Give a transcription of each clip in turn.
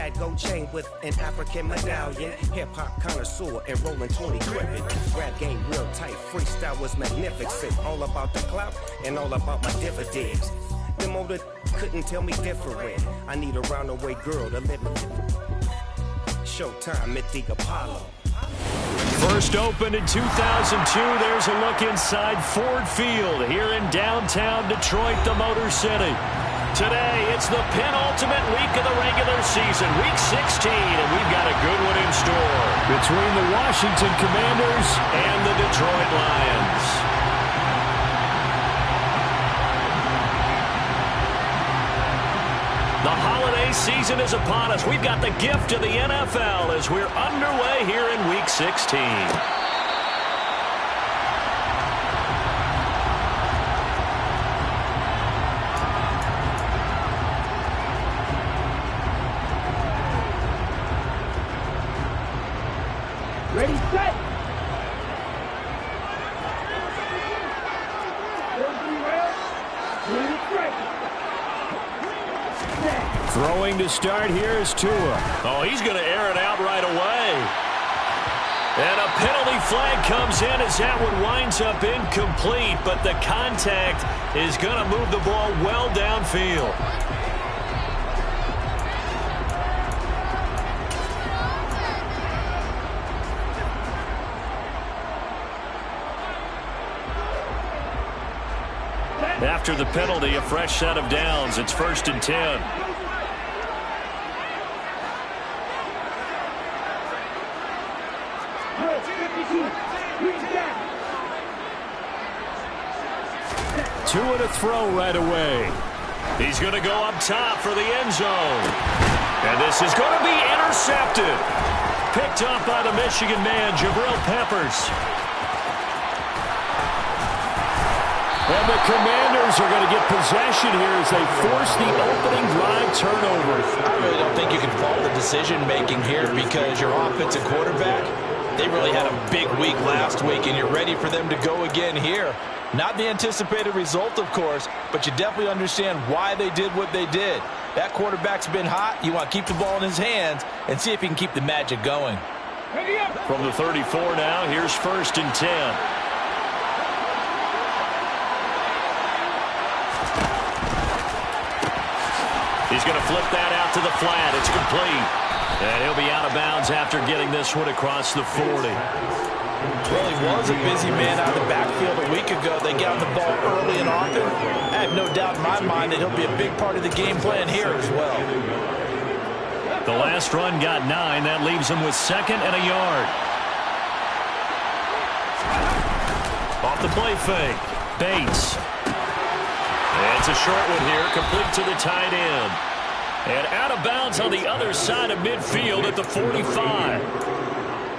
fat gold chain with an African medallion. Hip-hop connoisseur and rolling 20 gripping. Rap game real tight, freestyle was magnificent. All about the clout and all about my dividends. Them older couldn't tell me different. I need a roundaway girl to live with. Showtime at the Apollo. First opened in 2002. There's a look inside Ford Field here in downtown Detroit, the Motor City. Today, it's the penultimate week of the regular season, week 16, and we've got a good one in store between the Washington Commanders and the Detroit Lions. The holiday season is upon us. We've got the gift of the NFL as we're underway here in week 16. Ready, set. Throwing to start here is Tua. Oh, he's going to air it out right away. And a penalty flag comes in as that one winds up incomplete, but the contact is going to move the ball well downfield. After the penalty, a fresh set of downs. It's 1st and 10. Tua to throw right away. He's going to go up top for the end zone. And this is going to be intercepted. Picked up by the Michigan man, Jabril Peppers. And the Commanders are going to get possession here as they force the opening drive turnover. I really don't think you can fault the decision-making here because your offensive quarterback, they really had a big week last week, and you're ready for them to go again here. Not the anticipated result, of course, but you definitely understand why they did what they did. That quarterback's been hot. You want to keep the ball in his hands and see if he can keep the magic going. From the 34 now, here's 1st and 10. He's going to flip that out to the flat. It's complete. And he'll be out of bounds after getting this one across the 40. Well, he was a busy man out of the backfield a week ago. They got him the ball early and often. I have no doubt in my mind that he'll be a big part of the game plan here as well. The last run got 9. That leaves him with 2nd and a yard. Off the play fake. Bates. It's a short one here, complete to the tight end. And out of bounds on the other side of midfield at the 45.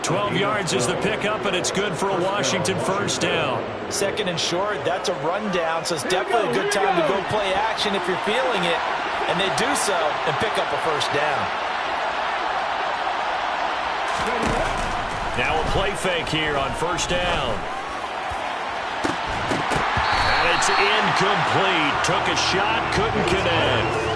12 yards is the pickup, and it's good for a Washington first down. 2nd and short, that's a rundown, so it's definitely a good time to go play action if you're feeling it. And they do so and pick up a first down. Now a play fake here on 1st down. It's incomplete. Took a shot, couldn't connect.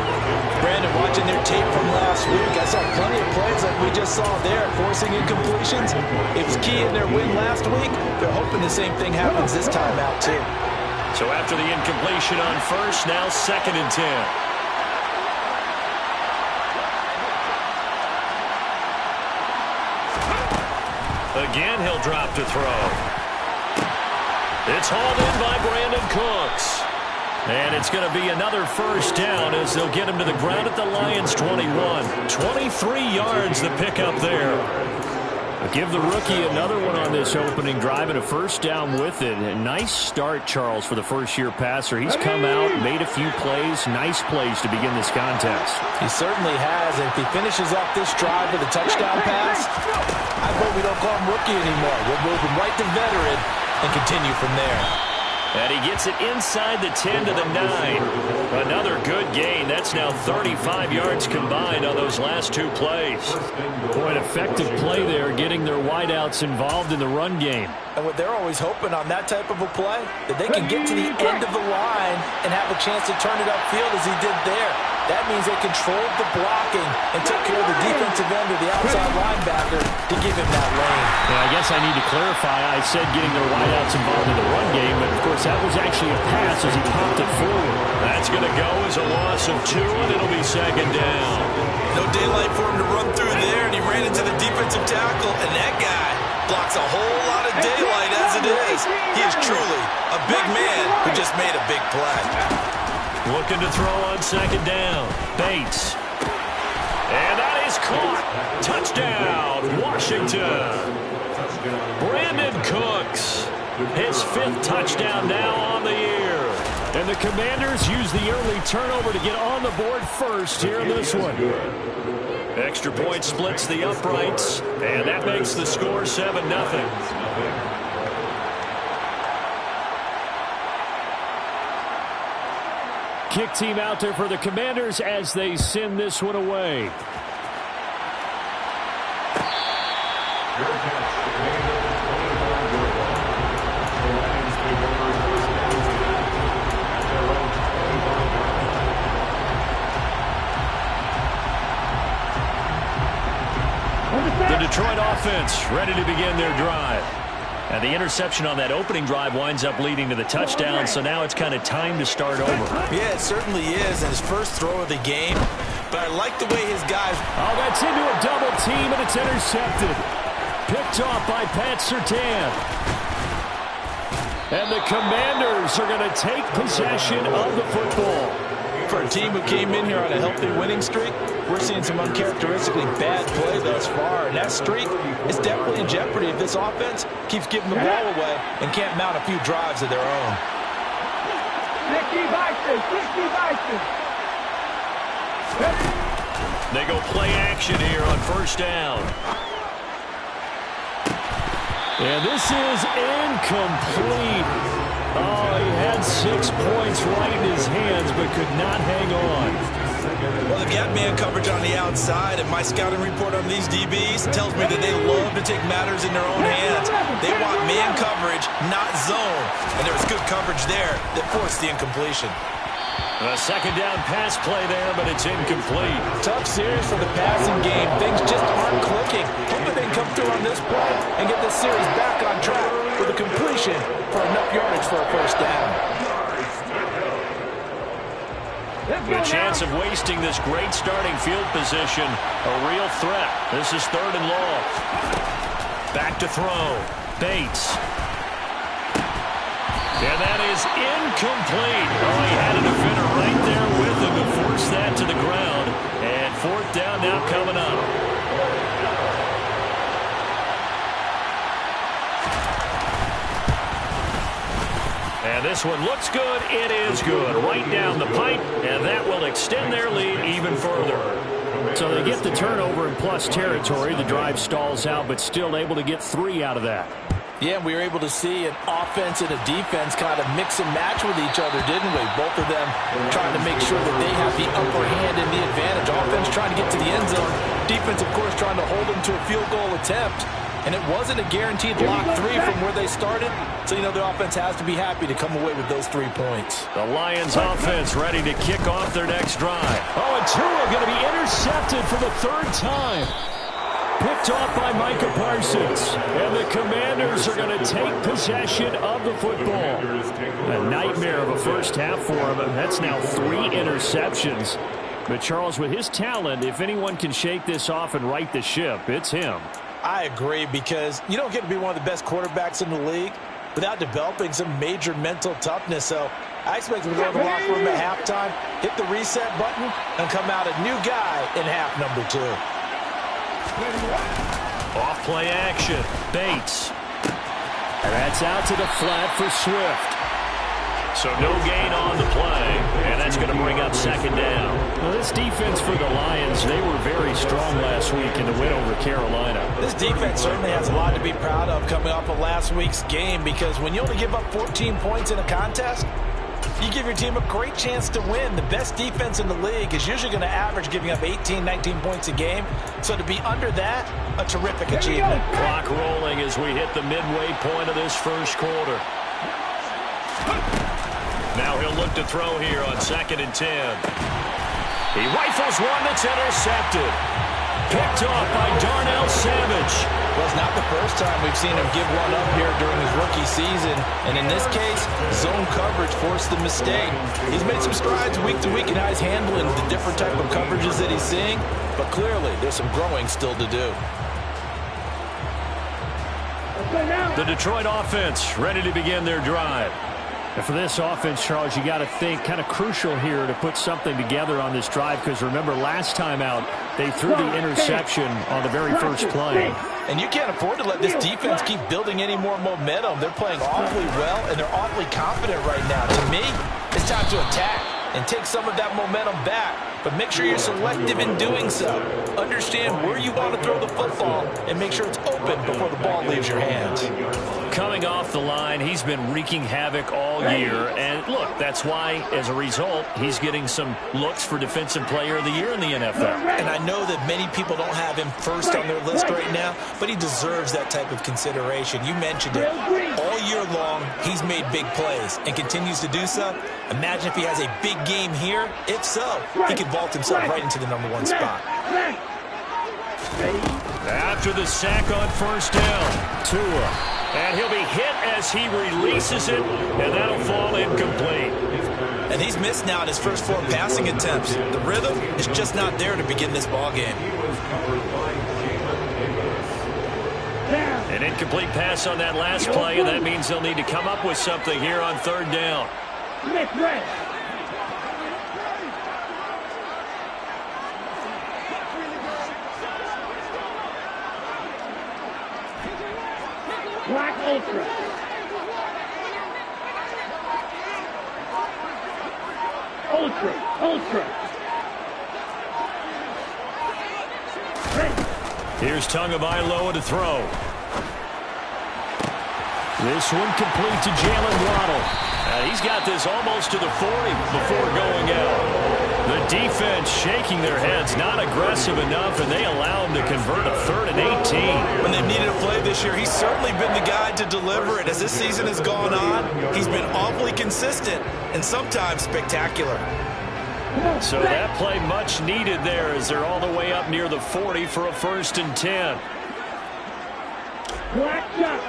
Brandon, watching their tape from last week, I saw plenty of plays like we just saw there, forcing incompletions. It was key in their win last week. They're hoping the same thing happens this time out, too. So after the incompletion on 1st, now 2nd and 10. Again, he'll drop to throw. It's hauled in by Brandon Cooks. And it's going to be another first down as they'll get him to the ground at the Lions' 21. 23 yards the pickup there. Give the rookie another one on this opening drive and a first down with it. A nice start, Charles, for the first-year passer. He's come out, made a few plays, nice plays to begin this contest. He certainly has, and if he finishes off this drive with a touchdown pass, I hope we don't call him rookie anymore. We'll move him right to veteran and continue from there. And he gets it inside the 10 to the 9. Another good gain. That's now 35 yards combined on those last two plays. Boy, an effective play there, getting their wideouts involved in the run game. And what they're always hoping on that type of a play, that they can get to the end of the line and have a chance to turn it upfield as he did there. That means they controlled the blocking and took care of the defensive end or the outside linebacker to give him that lane. Yeah, I guess I need to clarify. I said getting their wideouts involved in the run game, but of course that was actually a pass as he popped it forward. That's going to go as a loss of 2, and it'll be second down. No daylight for him to run through there, and he ran into the defensive tackle, and that guy blocks a whole lot of daylight as it is. He is truly a big man who just made a big play. Looking to throw on second down. Bates. And that is caught. Touchdown, Washington. Brandon Cooks. His 5th touchdown now on the year. And the Commanders use the early turnover to get on the board first here in this one. Extra point splits the uprights, and that makes the score 7-0. Kick team out there for the Commanders as they send this one away. The Detroit offense ready to begin their drive. And the interception on that opening drive winds up leading to the touchdown, so now it's kind of time to start over. Yeah, it certainly is, and his first throw of the game. But I like the way his guys... Oh, that's into a double team, and it's intercepted. Picked off by Pat Surtain. And the Commanders are going to take possession of the football. For a team who came in here on a healthy winning streak, we're seeing some uncharacteristically bad play thus far. And that streak is definitely in jeopardy if this offense keeps giving the ball away and can't mount a few drives of their own. They go play action here on first down. And this is incomplete. Oh, he had 6 points right in his hands, but could not hang on. Well, they've got man coverage on the outside, and my scouting report on these DBs tells me that they love to take matters in their own hands. They want man coverage, not zone. And there was good coverage there that forced the incompletion. A second down pass play there, but it's incomplete. Tough series for the passing game. Things just aren't clicking. Hopefully they can come through on this play and get this series back on track with a completion for enough yardage for a first down. The chance of wasting this great starting field position, a real threat. This is 3rd and long. Back to throw. Bates. And that is incomplete. Oh, he had a defender right there with him to force that to the ground. And 4th down now coming up. And this one looks good. It is good. Right down the pipe, and that will extend their lead even further. So they get the turnover in plus territory. The drive stalls out, but still able to get 3 out of that. Yeah, we were able to see an offense and a defense kind of mix and match with each other, didn't we? Both of them trying to make sure that they have the upper hand and the advantage. Offense trying to get to the end zone. Defense, of course, trying to hold them to a field goal attempt. And it wasn't a guaranteed block 3 from where they started. So, you know, the offense has to be happy to come away with those 3 points. The Lions offense ready to kick off their next drive. Oh, and Tua going to be intercepted for the 3rd time. Picked off by Micah Parsons. And the Commanders are going to take possession of the football. A nightmare of a first half for him. That's now 3 interceptions. But Charles, with his talent, if anyone can shake this off and right the ship, it's him. I agree, because you don't get to be one of the best quarterbacks in the league without developing some major mental toughness. So I expect him to go to the locker room at halftime, hit the reset button, and come out a new guy in half number 2. Off play action. Bates. And that's out to the flat for Swift. So no gain on the play, and that's going to bring up second down. Well, this defense for the Lions, they were very strong last week in the win over Carolina. This defense certainly has a lot to be proud of coming off of last week's game, because when you only give up 14 points in a contest, you give your team a great chance to win. The best defense in the league is usually going to average giving up 18, 19 points a game. So to be under that, a terrific achievement. Clock rolling as we hit the midway point of this first quarter. Now he'll look to throw here on 2nd and 10. He rifles one that's intercepted. Picked off by Darnell Savage. Well, it's not the first time we've seen him give one up here during his rookie season. And in this case, zone coverage forced the mistake. He's made some strides week to week in how he's handling the different type of coverages that he's seeing. But clearly, there's some growing still to do. The Detroit offense ready to begin their drive. And for this offense, Charles, you got to think kind of crucial here to put something together on this drive, because remember last time out they threw the interception on the very first play. And you can't afford to let this defense keep building any more momentum. They're playing awfully well, and they're awfully confident right now. To me, it's time to attack and take some of that momentum back. But make sure you're selective in doing so. Understand where you want to throw the football and make sure it's open before the ball leaves your hands. Coming off the line, he's been wreaking havoc all year. And look, that's why, as a result, he's getting some looks for Defensive Player of the Year in the NFL. And I know that many people don't have him first on their list right now, but he deserves that type of consideration. You mentioned it. All year long, he's made big plays and continues to do so. Imagine if he has a big game here. If so, he could vault himself right into the #1 spot. After the sack on first down, Tua. And he'll be hit as he releases it, and that'll fall incomplete. And he's missed now in his first 4 passing attempts. The rhythm is just not there to begin this ball game. An incomplete pass on that last play, and that means they'll need to come up with something here on third down. Black Ultra. Ultra. Here's Tagovailoa to throw. This one complete to Jalen Waddle. He's got this almost to the 40 before going out. The defense shaking their heads, not aggressive enough, and they allow him to convert a 3rd and 18. When they've needed a play this year, he's certainly been the guy to deliver it. As this season has gone on, he's been awfully consistent and sometimes spectacular. So that play much needed there as they're all the way up near the 40 for a 1st and 10. Black shot.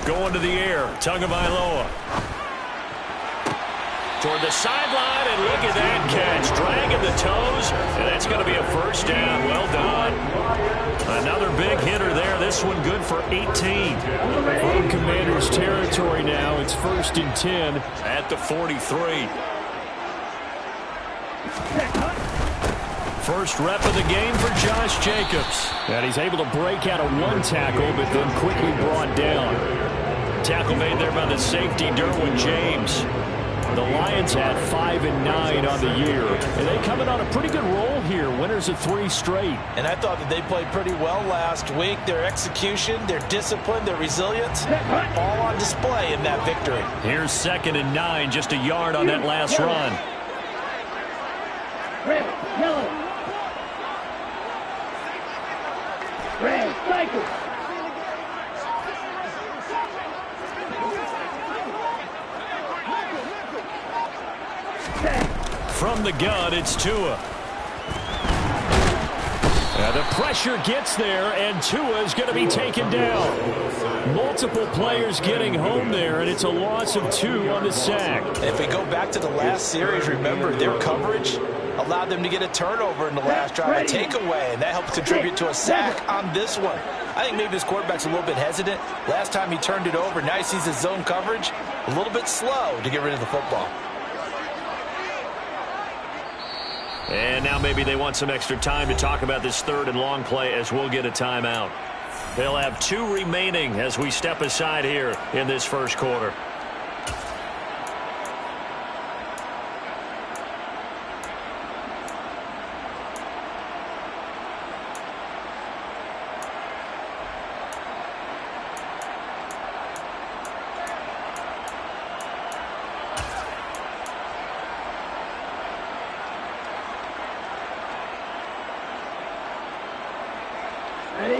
Going to the air, Tagovailoa. Toward the sideline, and look at that catch. Dragging the toes, and that's going to be a 1st down. Well done. Another big hitter there. This one good for 18. From Commander's territory now, it's 1st and 10 at the 43. First rep of the game for Josh Jacobs. And he's able to break out of 1 tackle, but then quickly brought down. Tackle made there by the safety, Derwin James. The Lions had 5 and 9 on the year, and they come in on a pretty good roll here. Winners of 3 straight. And I thought that they played pretty well last week. Their execution, their discipline, their resilience, all on display in that victory. Here's 2nd and 9, just a yard on that last run. Red, yellow. Red, cycle. From the gun, it's Tua. The pressure gets there, and Tua is going to be taken down. Multiple players getting home there, and it's a loss of 2 on the sack. If we go back to the last series, remember, their coverage allowed them to get a turnover in the last drive, a takeaway, and that helped contribute to a sack on this one. I think maybe this quarterback's a little bit hesitant. Last time he turned it over, now he sees his zone coverage a little bit slow to get rid of the football. And now maybe they want some extra time to talk about this 3rd and long play as we'll get a timeout. They'll have 2 remaining as we step aside here in this first quarter.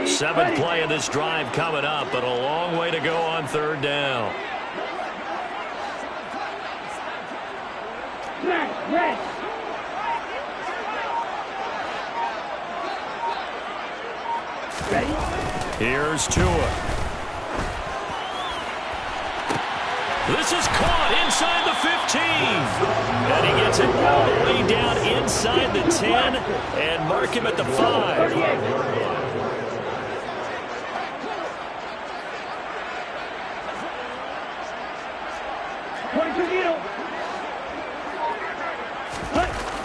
Seventh play of this drive coming up, but a long way to go on third down. Here's Tua. This is caught inside the 15. And he gets it all the way down inside the 10 and mark him at the 5.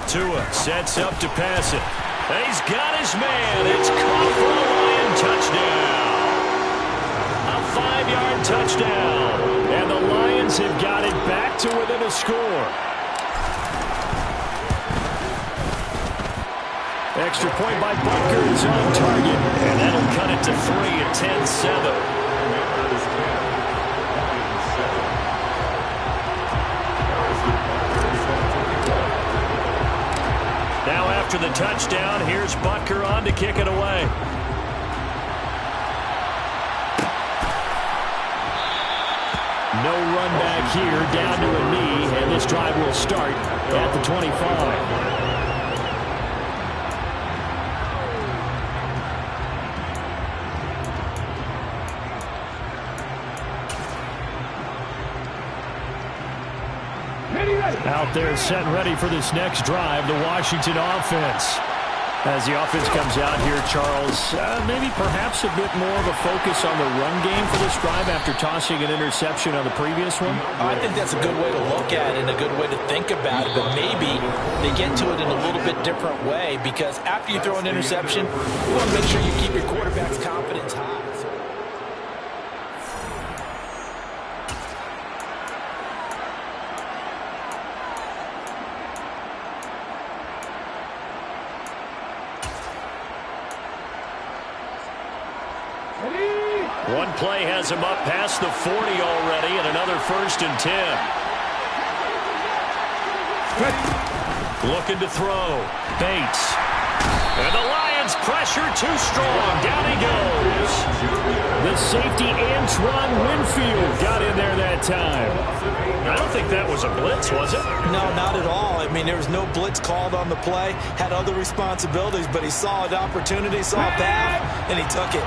Tua sets up to pass it. And he's got his man. It's caught for a Lion touchdown. A 5-yard touchdown. And the Lions have got it back to within a score. Extra point by Butker is on target. And that'll cut it to 3 at 10-7. Now after the touchdown, here's Butker on to kick it away. No run back here, down to a knee, and this drive will start at the 25. Out there set ready for this next drive, the Washington offense. As the offense comes out here, Charles, maybe perhaps a bit more of a focus on the run game for this drive after tossing an interception on the previous one? I think that's a good way to look at it and a good way to think about it, but maybe they get to it in a little bit different way because after you throw an interception, you want to make sure you keep your quarterback's confidence high. One play has him up past the 40 already, and another 1st and 10. Looking to throw. Bates. And the Lions pressure too strong. Down he goes. The safety Antoine Winfield got in there that time. I don't think that was a blitz, was it? No, not at all. I mean, there was no blitz called on the play. Had other responsibilities, but he saw an opportunity, saw a path, and he took it.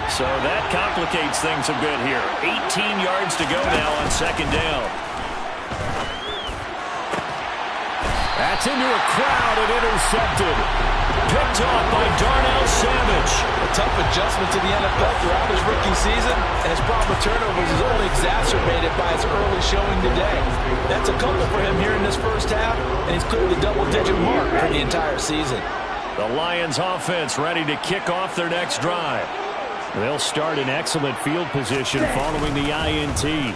So that complicates things a bit here. 18 yards to go now on 2nd down. That's into a crowd and intercepted. Picked off by Darnell Savage. A tough adjustment to the NFL throughout his rookie season, and his problem with turnovers is only exacerbated by his early showing today. That's a couple for him here in this first half, and he's cleared the double-digit mark for the entire season. The Lions offense ready to kick off their next drive. They'll start in excellent field position following the INT.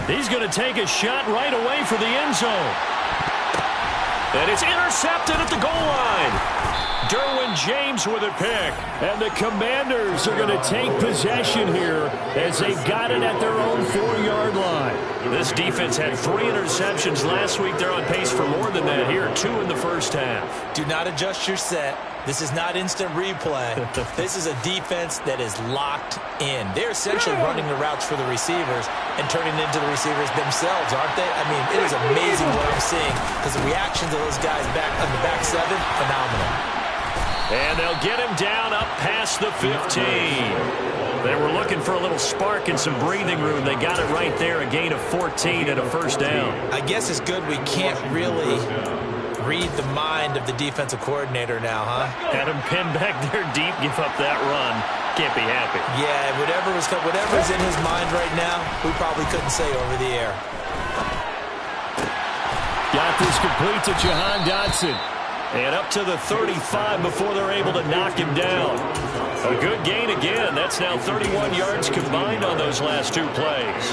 He's going to take a shot right away for the end zone. And it's intercepted at the goal line. Derwin James with a pick. And the Commanders are going to take possession here as they've got it at their own 4-yard line. This defense had 3 interceptions last week. They're on pace for more than that here. 2 in the first half. Do not adjust your set. This is not instant replay. This is a defense that is locked in. They're essentially running the routes for the receivers and turning into the receivers themselves, aren't they? I mean, it is amazing what I'm seeing because the reaction to those guys back on the back 7, phenomenal. And they'll get him down up past the 15. They were looking for a little spark and some breathing room. They got it right there, a gain of 14 and a 1st down. I guess it's good we can't really read the mind of the defensive coordinator now, huh? Had him pinned back there deep, give up that run. Can't be happy. Yeah, whatever's in his mind right now, we probably couldn't say over the air. Got this complete to Jahan Dotson. And up to the 35 before they're able to knock him down. A good gain again. That's now 31 yards combined on those last 2 plays.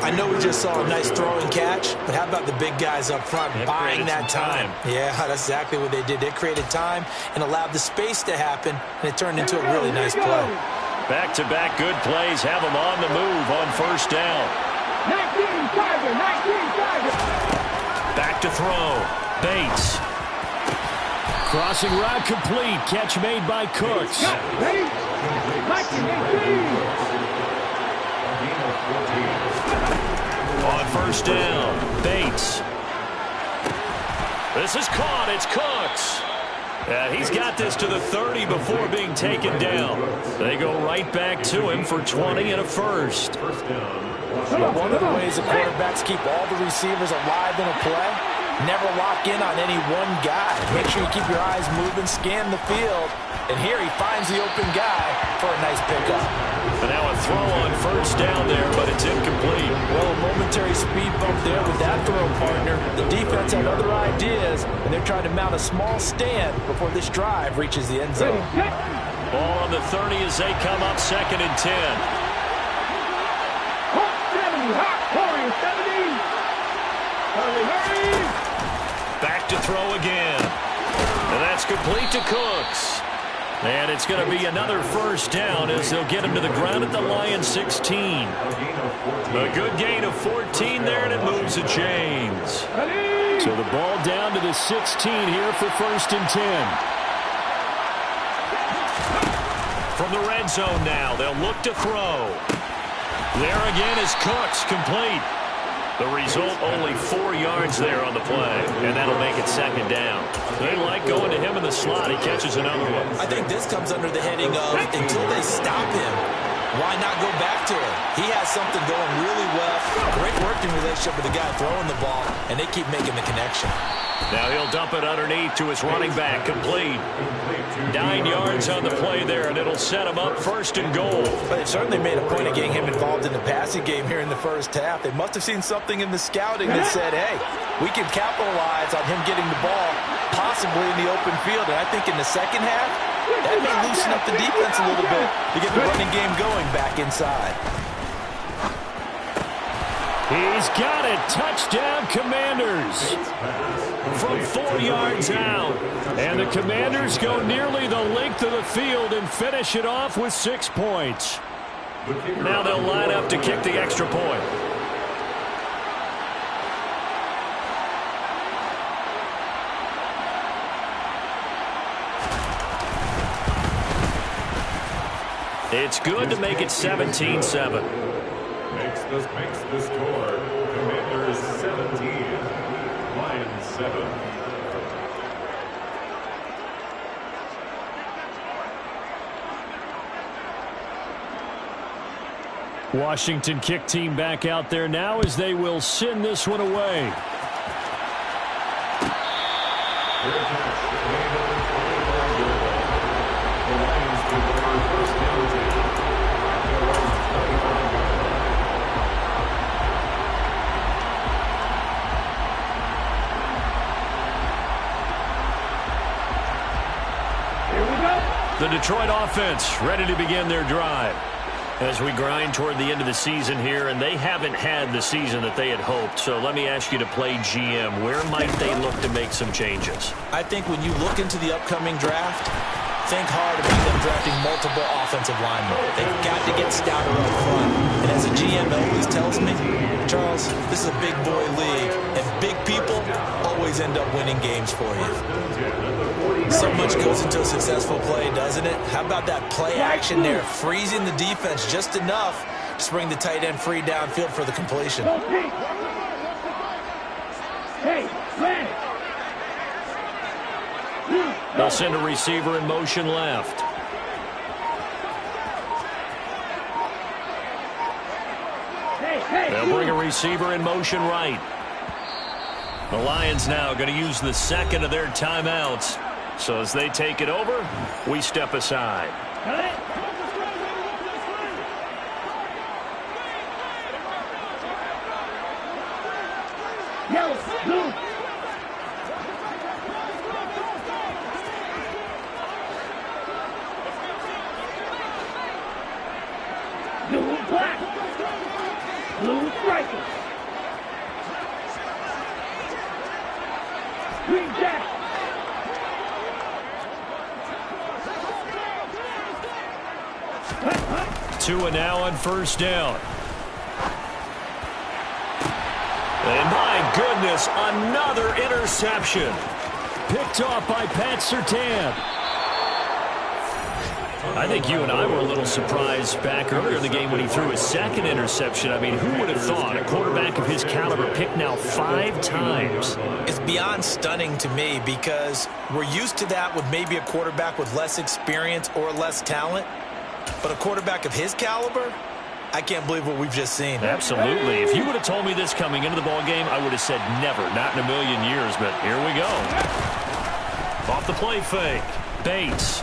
I know we just saw a nice throwing catch, but how about the big guys up front buying that time? Yeah, that's exactly what they did. They created time and allowed the space to happen, and it turned into a really nice play. Back-to-back good plays have them on the move on 1st down. 19 Tiger. Back to throw. Bates. Crossing route complete. Catch made by Cooks. Ready? On first down, Bates. This is caught. It's Cooks. He's got this to the 30 before being taken down. They go right back to him for 20 and a first. One of the ways the quarterbacks keep all the receivers alive in a play, never lock in on any one guy. Make sure you keep your eyes moving, scan the field. And here he finds the open guy for a nice pickup. And now a throw on first down there, but it's incomplete. Well, a momentary speed bump there with that throw, partner. The defense had other ideas, and they're trying to mount a small stand before this drive reaches the end zone. Ball on the 30 as they come up 2nd and 10. Hot 70, hot 70. Hurry, hurry. Back to throw again. And that's complete to Cooks. And it's going to be another first down as they'll get him to the ground at the Lions 16. A good gain of 14 there, and it moves the chains. So the ball down to the 16 here for 1st and 10. From the red zone now, they'll look to throw. There again is Cooks, complete. The result, only 4 yards there on the play, and that'll make it 2nd down. They like going to him in the slot. He catches another one. I think this comes under the heading of until they stop him, why not go back to him? He has something going really well. Great working relationship with the guy throwing the ball, and they keep making the connection. Now he'll dump it underneath to his running back, complete. 9 yards on the play there, and it'll set him up 1st and goal. But they've certainly made a point of getting him involved in the passing game here in the first half. They must have seen something in the scouting that said, hey, we can capitalize on him getting the ball, possibly in the open field. And I think in the second half, that may loosen up the defense a little bit to get the running game going back inside. He's got it. Touchdown, Commanders. From 4 yards out. And the Commanders go nearly the length of the field and finish it off with 6 points. Now they'll line up to kick the extra point. It's good to make it 17-7. Makes the score. Commanders 17, Lions 7. Washington kick team back out there now as they will send this one away. The Detroit offense ready to begin their drive as we grind toward the end of the season here, and they haven't had the season that they had hoped. So let me ask you to play GM. Where might they look to make some changes? I think when you look into the upcoming draft, think hard about them drafting multiple offensive linemen. They've got to get stouter up front. And as a GM always tells me, Charles, this is a big boy league, and big people always end up winning games for you. So much goes into a successful play, doesn't it? How about that play action there, freezing the defense just enough to bring the tight end free downfield for the completion. Hey, man. They'll send a receiver in motion left. They'll bring a receiver in motion right. The Lions now going to use the second of their timeouts. So as they take it over, we step aside. Yellow, blue. Blue, black. Blue striker. Green jacket. Two and now on first down. And my goodness, another interception. Picked off by Pat Surtain. I think you and I were a little surprised back earlier in the game when he threw his second interception. I mean, who would have thought a quarterback of his caliber picked now 5 times? It's beyond stunning to me because we're used to that with maybe a quarterback with less experience or less talent. But a quarterback of his caliber, I can't believe what we've just seen. Absolutely. If you would have told me this coming into the ballgame, I would have said never, not in a million years. But here we go. Off the play fake. Bates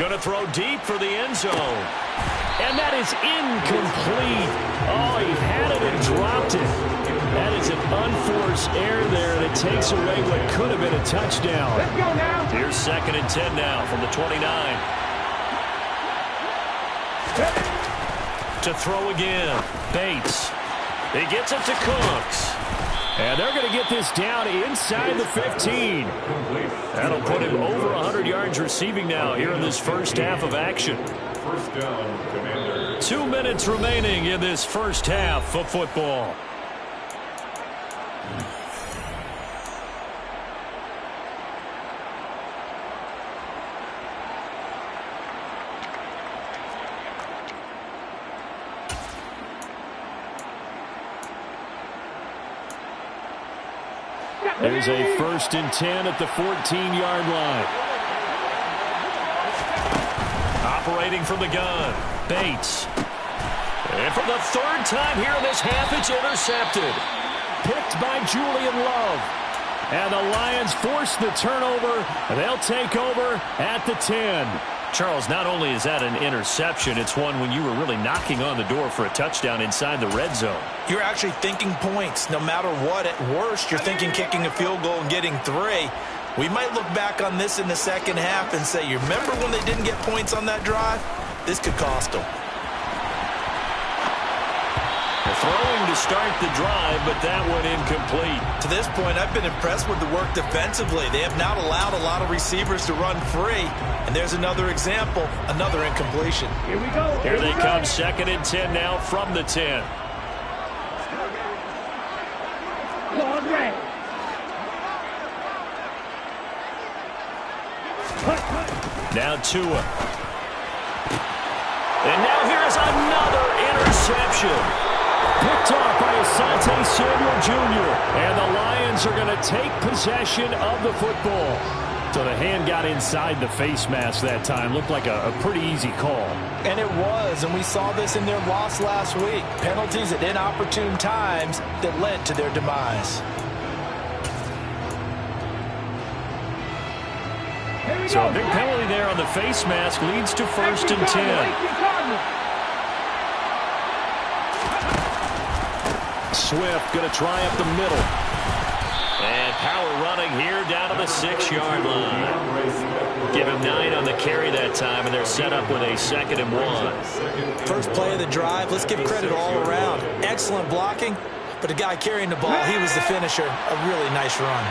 going to throw deep for the end zone. And that is incomplete. Oh, he had it and dropped it. That is an unforced error there, and it takes away what could have been a touchdown. Let's go now. Here's 2nd and 10 now from the 29. To throw again. Bates. He gets it to Cooks. And they're going to get this down inside the 15. That'll put him over 100 yards receiving now here in this first half of action. First down, Commanders. 2 minutes remaining in this first half of football. There's a 1st and 10 at the 14-yard line. Operating from the gun. Bates. And for the 3rd time here in this half, it's intercepted. Picked by Julian Love. And the Lions force the turnover. They'll take over at the 10. Charles, not only is that an interception, it's one when you were really knocking on the door for a touchdown inside the red zone. You're actually thinking points. No matter what, at worst, you're thinking kicking a field goal and getting 3. We might look back on this in the second half and say, you remember when they didn't get points on that drive? This could cost them. Throwing to start the drive, but that one incomplete. To this point, I've been impressed with the work defensively. They have not allowed a lot of receivers to run free. And there's another example, another incompletion. Here we go. Here they come, 2nd and 10 now from the 10. Claude Ray. Now Tua. And now here's another interception. Picked off by Asante Samuel Jr. And the Lions are going to take possession of the football. So the hand got inside the face mask that time. Looked like a pretty easy call. And it was, and we saw this in their loss last week. Penalties at inopportune times that led to their demise. So a big penalty there on the face mask leads to 1st and 10. Swift going to try up the middle. And power running here down to the 6-yard line. Give him 9 on the carry that time, and they're set up with a 2nd and 1. First play of the drive, let's give credit all around. Excellent blocking, but the guy carrying the ball, he was the finisher. A really nice run.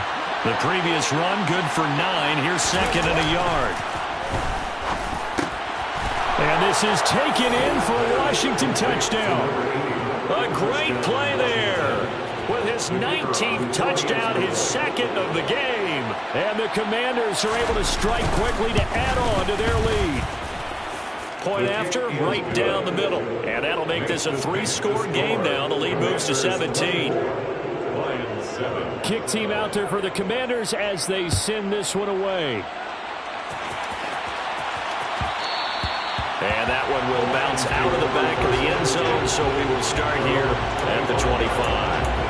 The previous run, good for 9. Here's 2nd and a yard. And this is taken in for a Washington touchdown. A great play there. With his 19th touchdown, his 2nd of the game. And the Commanders are able to strike quickly to add on to their lead. Point after, right down the middle. And that'll make this a 3-score game now. The lead moves to 17. Kick team out there for the Commanders as they send this one away. And that one will bounce out of the back of the end zone, so we will start here at the 25.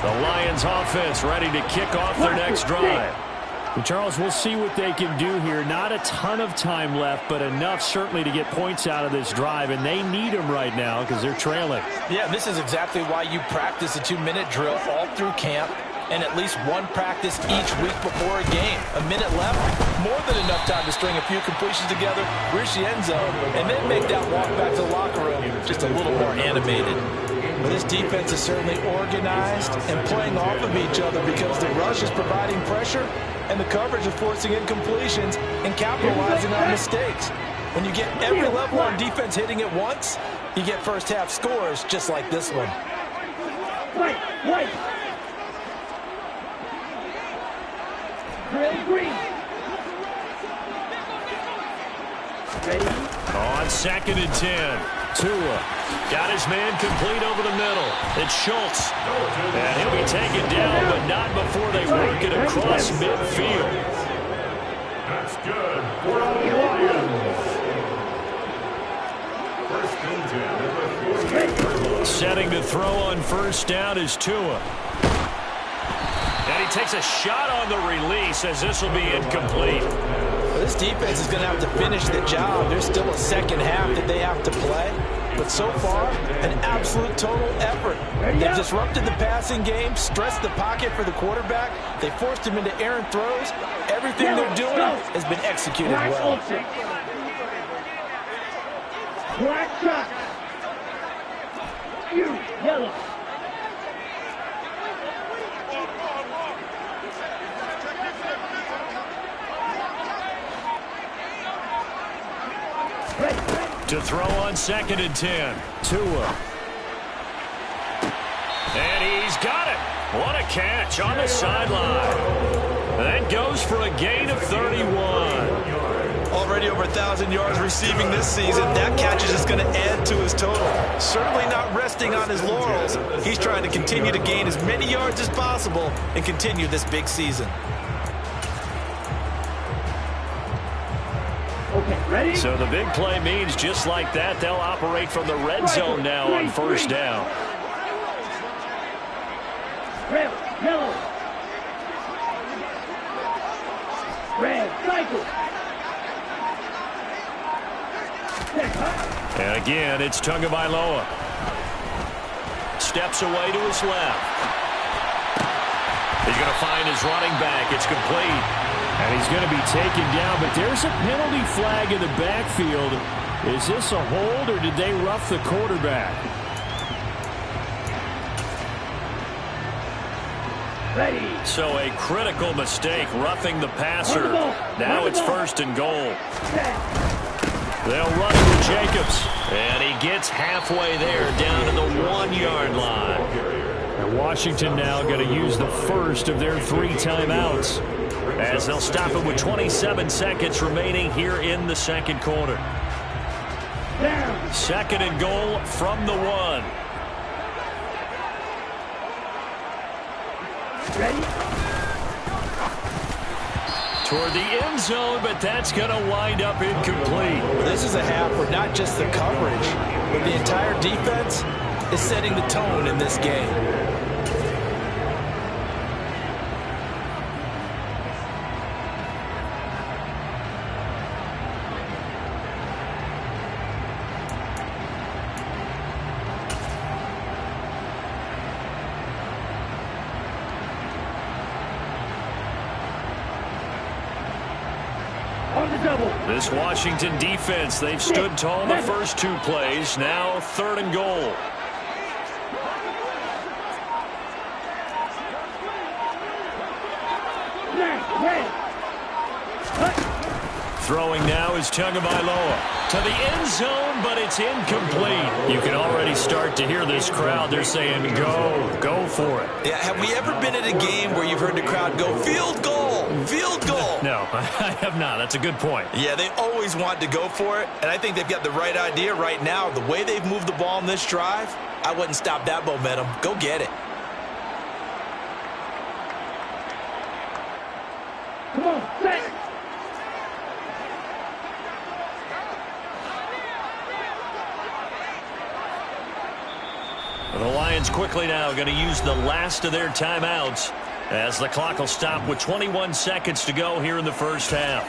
The Lions offense ready to kick off their next drive. And Charles, we'll see what they can do here. Not a ton of time left, but enough certainly to get points out of this drive, and they need them right now because they're trailing. Yeah, this is exactly why you practice a 2-minute drill all through camp and at least one practice each week before a game. A minute left, more than enough time to string a few completions together, reach the end zone, and then make that walk back to the locker room just a little more animated. But this defense is certainly organized and playing off of each other because the rush is providing pressure and the coverage is forcing incompletions and capitalizing on mistakes. When you get every level on defense hitting at once, you get first half scores just like this one. White. Green. Ready? On 2nd and 10. Tua got his man complete over the middle. It's Schultz. And he'll be taken down, but not before they work it across midfield. That's good for the Lions. First and 10 at the 48. Setting to throw on first down is Tua. And he takes a shot on the release as this will be incomplete. This defense is going to have to finish the job. There's still a second half that they have to play. But so far, an absolute total effort. They've disrupted the passing game, stressed the pocket for the quarterback. They forced him into errant throws. Everything they're doing has been executed well. Black shot. Yellow. To throw on 2nd and 10. Tua. And he's got it. What a catch on the sideline. That goes for a gain of 31. Already over 1,000 yards receiving this season. That catch is just going to add to his total. Certainly not resting on his laurels. He's trying to continue to gain as many yards as possible and continue this big season. Okay, ready? So the big play means just like that, they'll operate from the red zone now on first down. Red, yellow. Red, cycle. And again, it's Tagovailoa. Steps away to his left. He's going to find his running back. It's complete. And he's going to be taken down, but there's a penalty flag in the backfield. Is this a hold, or did they rough the quarterback? Ready. So a critical mistake, roughing the passer. Now it's 1st and goal. They'll run it with Jacobs. And he gets halfway there, down to the 1-yard line. And Washington now going to use the first of their 3 timeouts, as they'll stop it with 27 seconds remaining here in the second quarter. 2nd and goal from the 1. Ready? Toward the end zone, but that's going to wind up incomplete. This is a half where not just the coverage, but the entire defense is setting the tone in this game. This Washington defense, they've stood tall in the first 2 plays. Now 3rd and goal. Throwing now is Tagovailoa to the end zone, but it's incomplete. You can already start to hear this crowd. They're saying, go for it. Yeah, have we ever been at a game where you've heard the crowd go, field goal, field goal? No, I have not. That's a good point. Yeah, they always want to go for it, and I think they've got the right idea right now. The way they've moved the ball in this drive, I wouldn't stop that momentum. Go get it. Come on, set. The Lions quickly now going to use the last of their timeouts, as the clock will stop with 21 seconds to go here in the first half.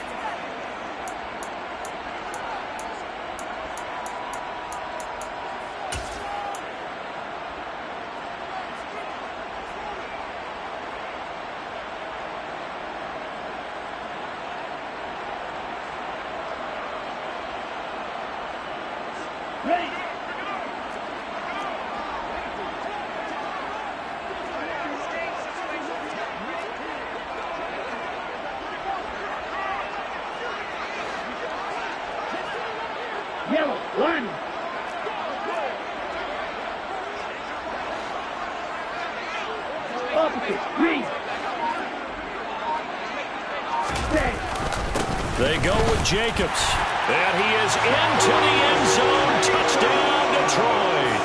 yellow, one. Opposite, green. Set. They go with Jacobs. And he is into the end zone. Touchdown, Detroit.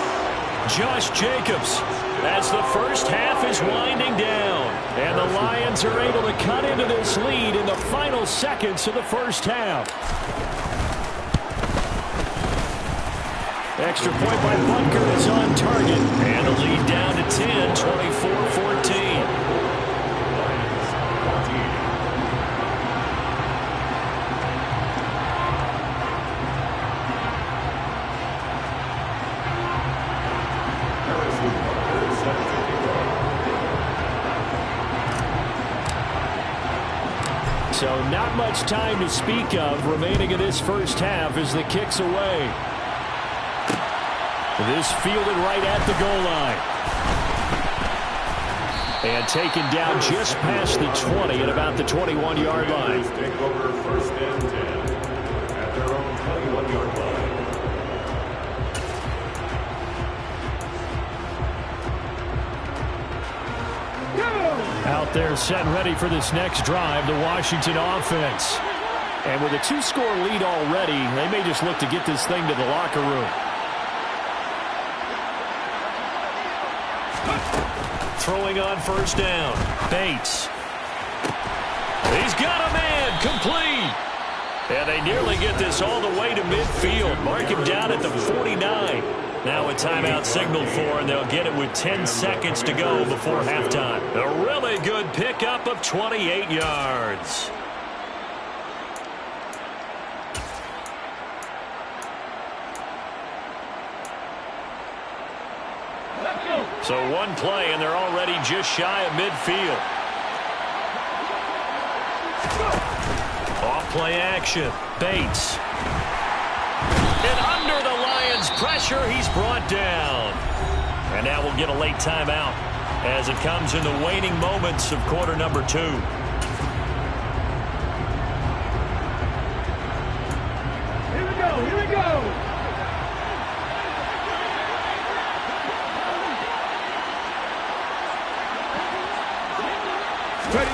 Josh Jacobs, as the first half is winding down. And the Lions are able to cut into this lead in the final seconds of the first half. Extra point by Butker is on target. And the lead down to 10, 24-14. So not much time to speak of remaining in this first half as the kick's away. This fielded right at the goal line. And taken down just past the 20 at about the 21-yard line. Take over first and 10 at their own 21-yard line. Out there set and ready for this next drive, the Washington offense. And with a 2-score lead already, they may just look to get this thing to the locker room. Throwing on first down, Bates. He's got a man, complete. And they nearly get this all the way to midfield. Mark him down at the 49. Now a timeout signaled for, and they'll get it with 10 seconds to go before halftime. A really good pickup of 28 yards. So one play, and they're already just shy of midfield. Off-play action. Bates. And under the Lions' pressure, he's brought down. And now we'll get a late timeout as it comes in the waning moments of quarter number 2. Here we go, here we go. Ready.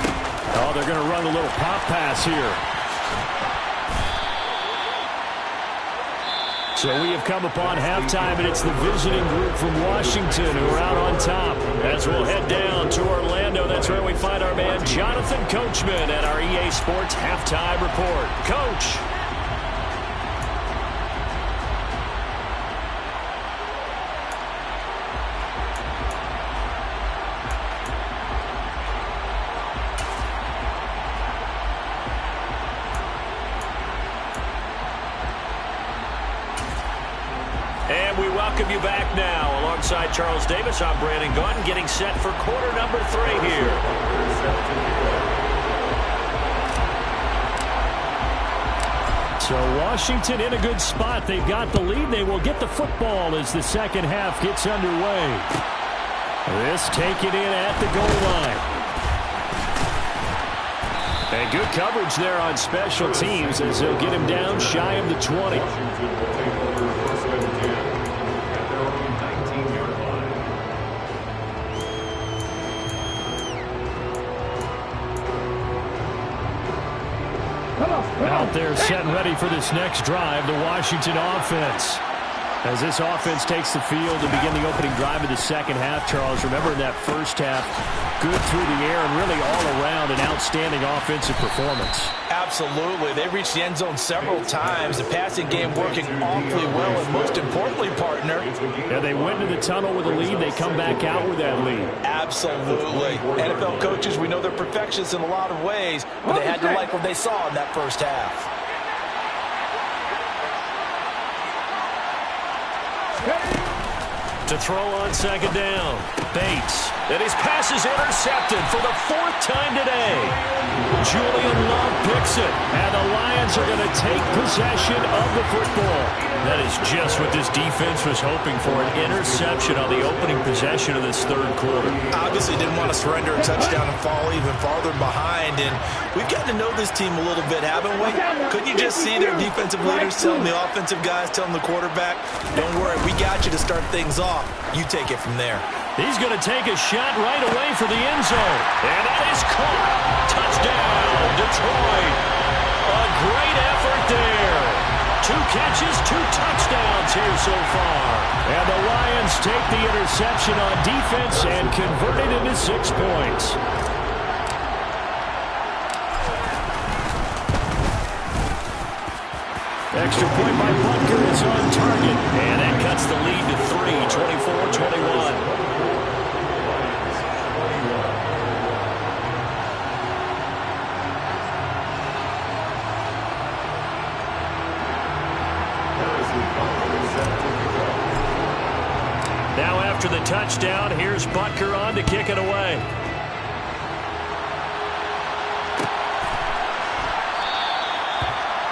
Oh, they're going to run a little pop pass here. So we have come upon halftime, and it's the visiting group from Washington who are out on top. As we'll head down to Orlando, that's where we find our man Jonathan Coachman at our EA Sports Halftime Report. Coach. And we welcome you back now. Alongside Charles Davis, I'm Brandon Gunn, getting set for quarter number 3 here. So Washington in a good spot. They've got the lead. They will get the football as the second half gets underway. This taken in at the goal line. And good coverage there on special teams as they'll get him down shy of the 20. Out there set and ready for this next drive, the Washington offense. As this offense takes the field to begin the opening drive of the second half, Charles, remember in that first half, good through the air and really all around an outstanding offensive performance. Absolutely. They reached the end zone several times. The passing game working awfully well, and most importantly, partner. Yeah, they went into the tunnel with a lead. They come back out with that lead. Absolutely. NFL coaches, we know they're perfectionists in a lot of ways, but they had to like what they saw in that first half. To throw on second down, Bates. And his pass is intercepted for the 4th time today. Julian Love picks it, and the Lions are going to take possession of the football. That is just what this defense was hoping for, an interception on the opening possession of this third quarter. Obviously didn't want to surrender a touchdown and fall even farther behind. And we've gotten to know this team a little bit, haven't we? Couldn't you just see their defensive leaders telling the offensive guys, telling the quarterback, don't worry, we got you to start things off. You take it from there. He's going to take a shot right away for the end zone. And that is caught. Touchdown, Detroit. A great effort there. 2 catches, 2 touchdowns here so far. And the Lions take the interception on defense and convert it into 6 points. Extra point by Butker is on target. And that cuts the lead to 3, 24-21. Now after the touchdown, here's Butker on to kick it away.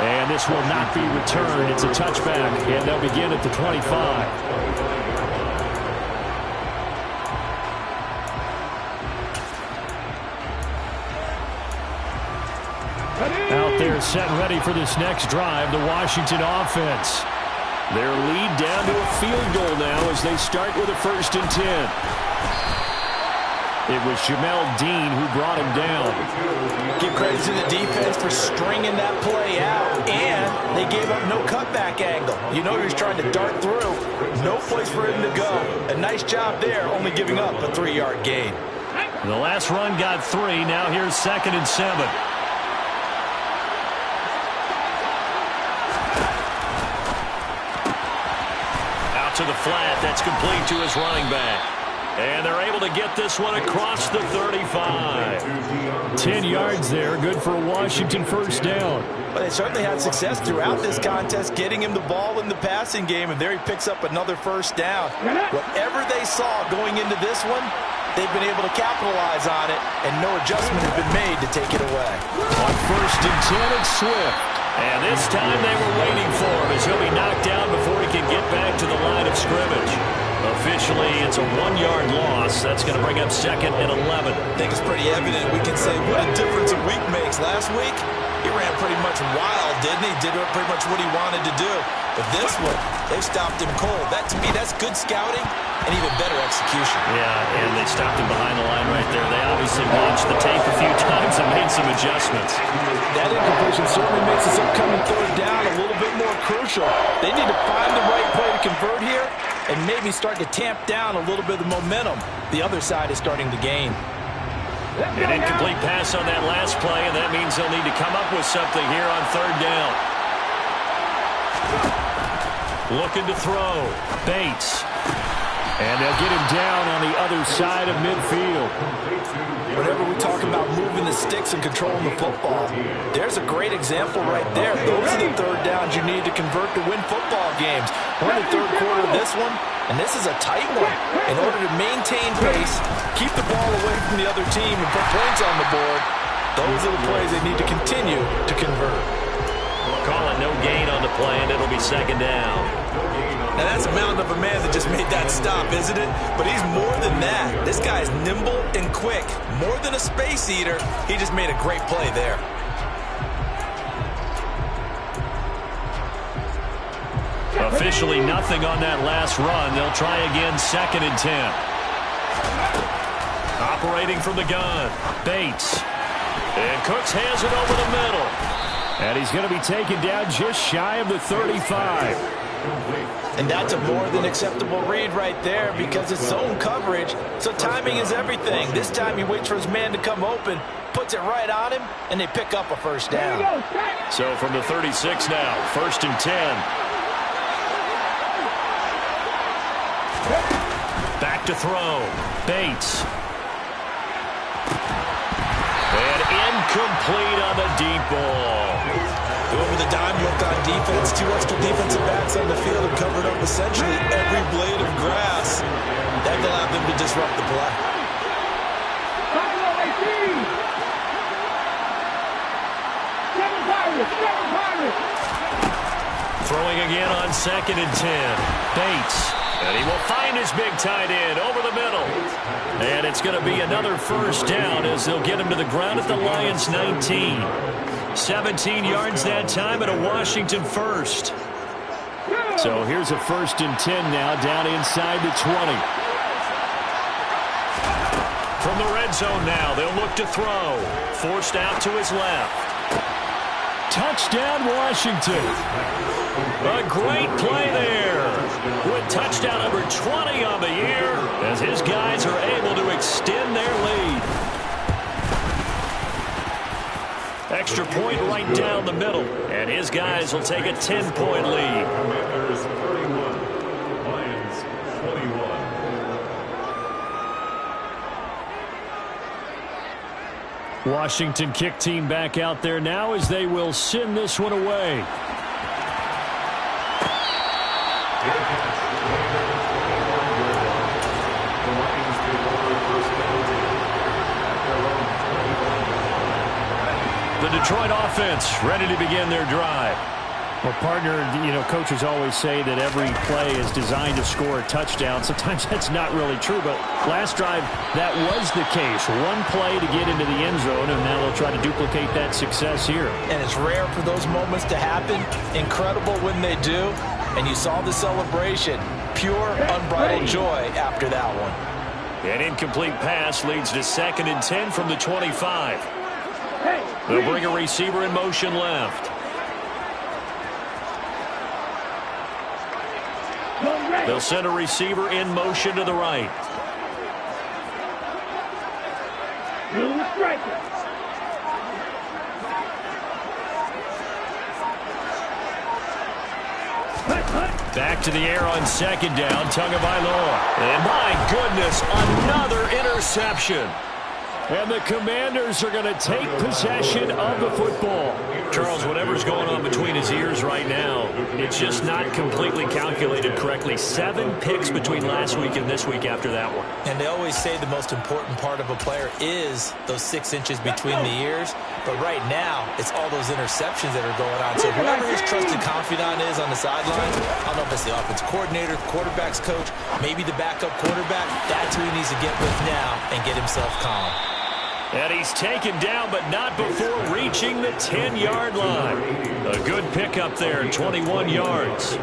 And this will not be returned. It's a touchback, and they'll begin at the 25. Out there set ready for this next drive, the Washington offense. Their lead down to a field goal now as they start with a 1st and 10. It was Jamel Dean who brought him down. Give credit to the defense for stringing that play out, and they gave up no cutback angle. You know he was trying to dart through. No place for him to go. A nice job there, only giving up a 3-yard gain. The last run got 3. Now here's 2nd and 7. To the flat, that's complete to his running back. And they're able to get this one across the 35. 10 yards there, good for a Washington 1st down. But they certainly had success throughout this contest, getting him the ball in the passing game, and there he picks up another 1st down. Whatever they saw going into this one, they've been able to capitalize on it, and no adjustment has been made to take it away. On 1st and 10, it's Swift. And this time they were waiting for him as he'll be knocked down before he can get back to the line of scrimmage. Officially, it's a 1-yard loss. That's going to bring up 2nd and 11. I think it's pretty evident. We can say what a difference a week makes. Last week, he ran pretty much wild, didn't he? Did pretty much what he wanted to do. But this one, they've stopped him cold. That, to me, that's good scouting and even better execution. Yeah, and they stopped him behind the line right there. They obviously watched the tape a few times and made some adjustments. That incompletion certainly makes this upcoming 3rd down a little bit more crucial. They need to find the right play to convert here and maybe start to tamp down a little bit of the momentum the other side is starting to gain. An incomplete pass on that last play, and that means they'll need to come up with something here on 3rd down. Looking to throw. Bates. And they'll get him down on the other side of midfield. Whenever we talk about moving the sticks and controlling the football, there's a great example right there. Those are the 3rd downs you need to convert to win football games. We're in the 3rd quarter of this one, and this is a tight one. In order to maintain pace, keep the ball away from the other team, and put points on the board, those are the plays they need to continue to convert. Calling no gain on the play, and it'll be 2nd down. Now, that's a mountain of a man that just made that stop, isn't it? But he's more than that. This guy's nimble and quick. More than a space eater, he just made a great play there. Officially nothing on that last run. They'll try again, 2nd and 10. Operating from the gun, Bates. And Cooks has it over the middle. And he's going to be taken down just shy of the 35. And that's a more than acceptable read right there because it's zone coverage, so timing is everything. This time he waits for his man to come open, puts it right on him, and they pick up a 1st down. So from the 36 now, 1st and 10. Back to throw. Bates. And incomplete on the deep ball. Going with a dime look on defense, 2 extra defensive backs on the field and covered up essentially every blade of grass. That allowed them to disrupt the play. Throwing again on 2nd and 10. Bates. And he will find his big tight end over the middle. And it's going to be another first down as they'll get him to the ground at the Lions' 19. 17 yards that time and a Washington first. So here's a 1st and 10 now down inside the 20. From the red zone now, they'll look to throw. Forced out to his left. Touchdown, Washington. A great play there. With touchdown number 20 on the year as his guys are able to extend their lead. Extra point right down the middle. And his guys will take a 10-point lead. Commanders 31, Lions 21. Washington kick team back out there now as they will send this one away. The Detroit offense ready to begin their drive. Well, partner, coaches always say that every play is designed to score a touchdown. Sometimes that's not really true, but last drive, that was the case. One play to get into the end zone, and now they'll try to duplicate that success here. And it's rare for those moments to happen. Incredible when they do. And you saw the celebration. Pure, unbridled joy after that one. An incomplete pass leads to 2nd and 10 from the 25. They'll bring a receiver in motion left. They'll send a receiver in motion to the right. Back to the air on 2nd down. Tagovailoa. And my goodness, another interception. And the Commanders are going to take possession of the football. Charles, whatever's going on between his ears right now, it's just not completely calculated correctly. 7 picks between last week and this week after that one. And they always say the most important part of a player is those 6 inches between the ears. But right now, it's all those interceptions that are going on. So whoever his trusted confidant is on the sidelines, I don't know if it's the offensive coordinator, quarterback's coach, maybe the backup quarterback, that's who he needs to get with now and get himself calm. And he's taken down, but not before reaching the 10-yard line. A good pickup there, 21 yards.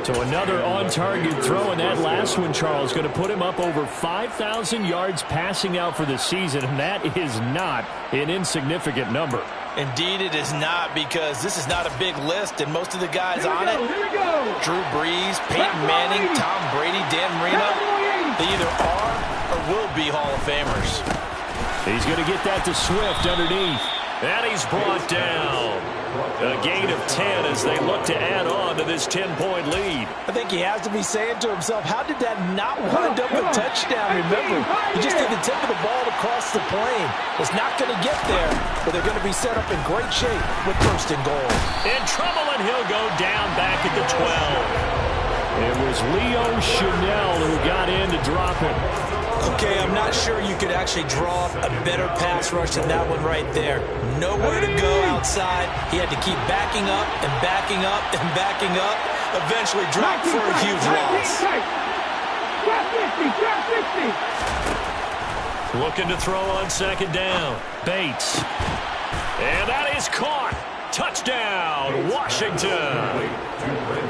So another on-target throw, and that last one, Charles, going to put him up over 5,000 yards passing out for the season, and that is not an insignificant number. Indeed it is not, because this is not a big list, and most of the guys on it, Drew Brees, Peyton Manning, Tom Brady, Dan Marino, they either are or will be Hall of Famers. He's going to get that to Swift underneath. And he's brought down. A gain of 10 as they look to add on to this 10-point lead. I think he has to be saying to himself, how did that not wind up a touchdown? Remember, he just did the tip of the ball across the plane. It's not going to get there, but they're going to be set up in great shape with 1st and goal. In trouble, and he'll go down back at the 12. It was Leo Chanel who got in to drop him. Okay, I'm not sure you could actually draw up a better pass rush than that one right there. Nowhere to go outside. He had to keep backing up and backing up and backing up. Eventually dropped for a huge loss. Looking to throw on 2nd down. Bates. And that is caught. Touchdown, Washington.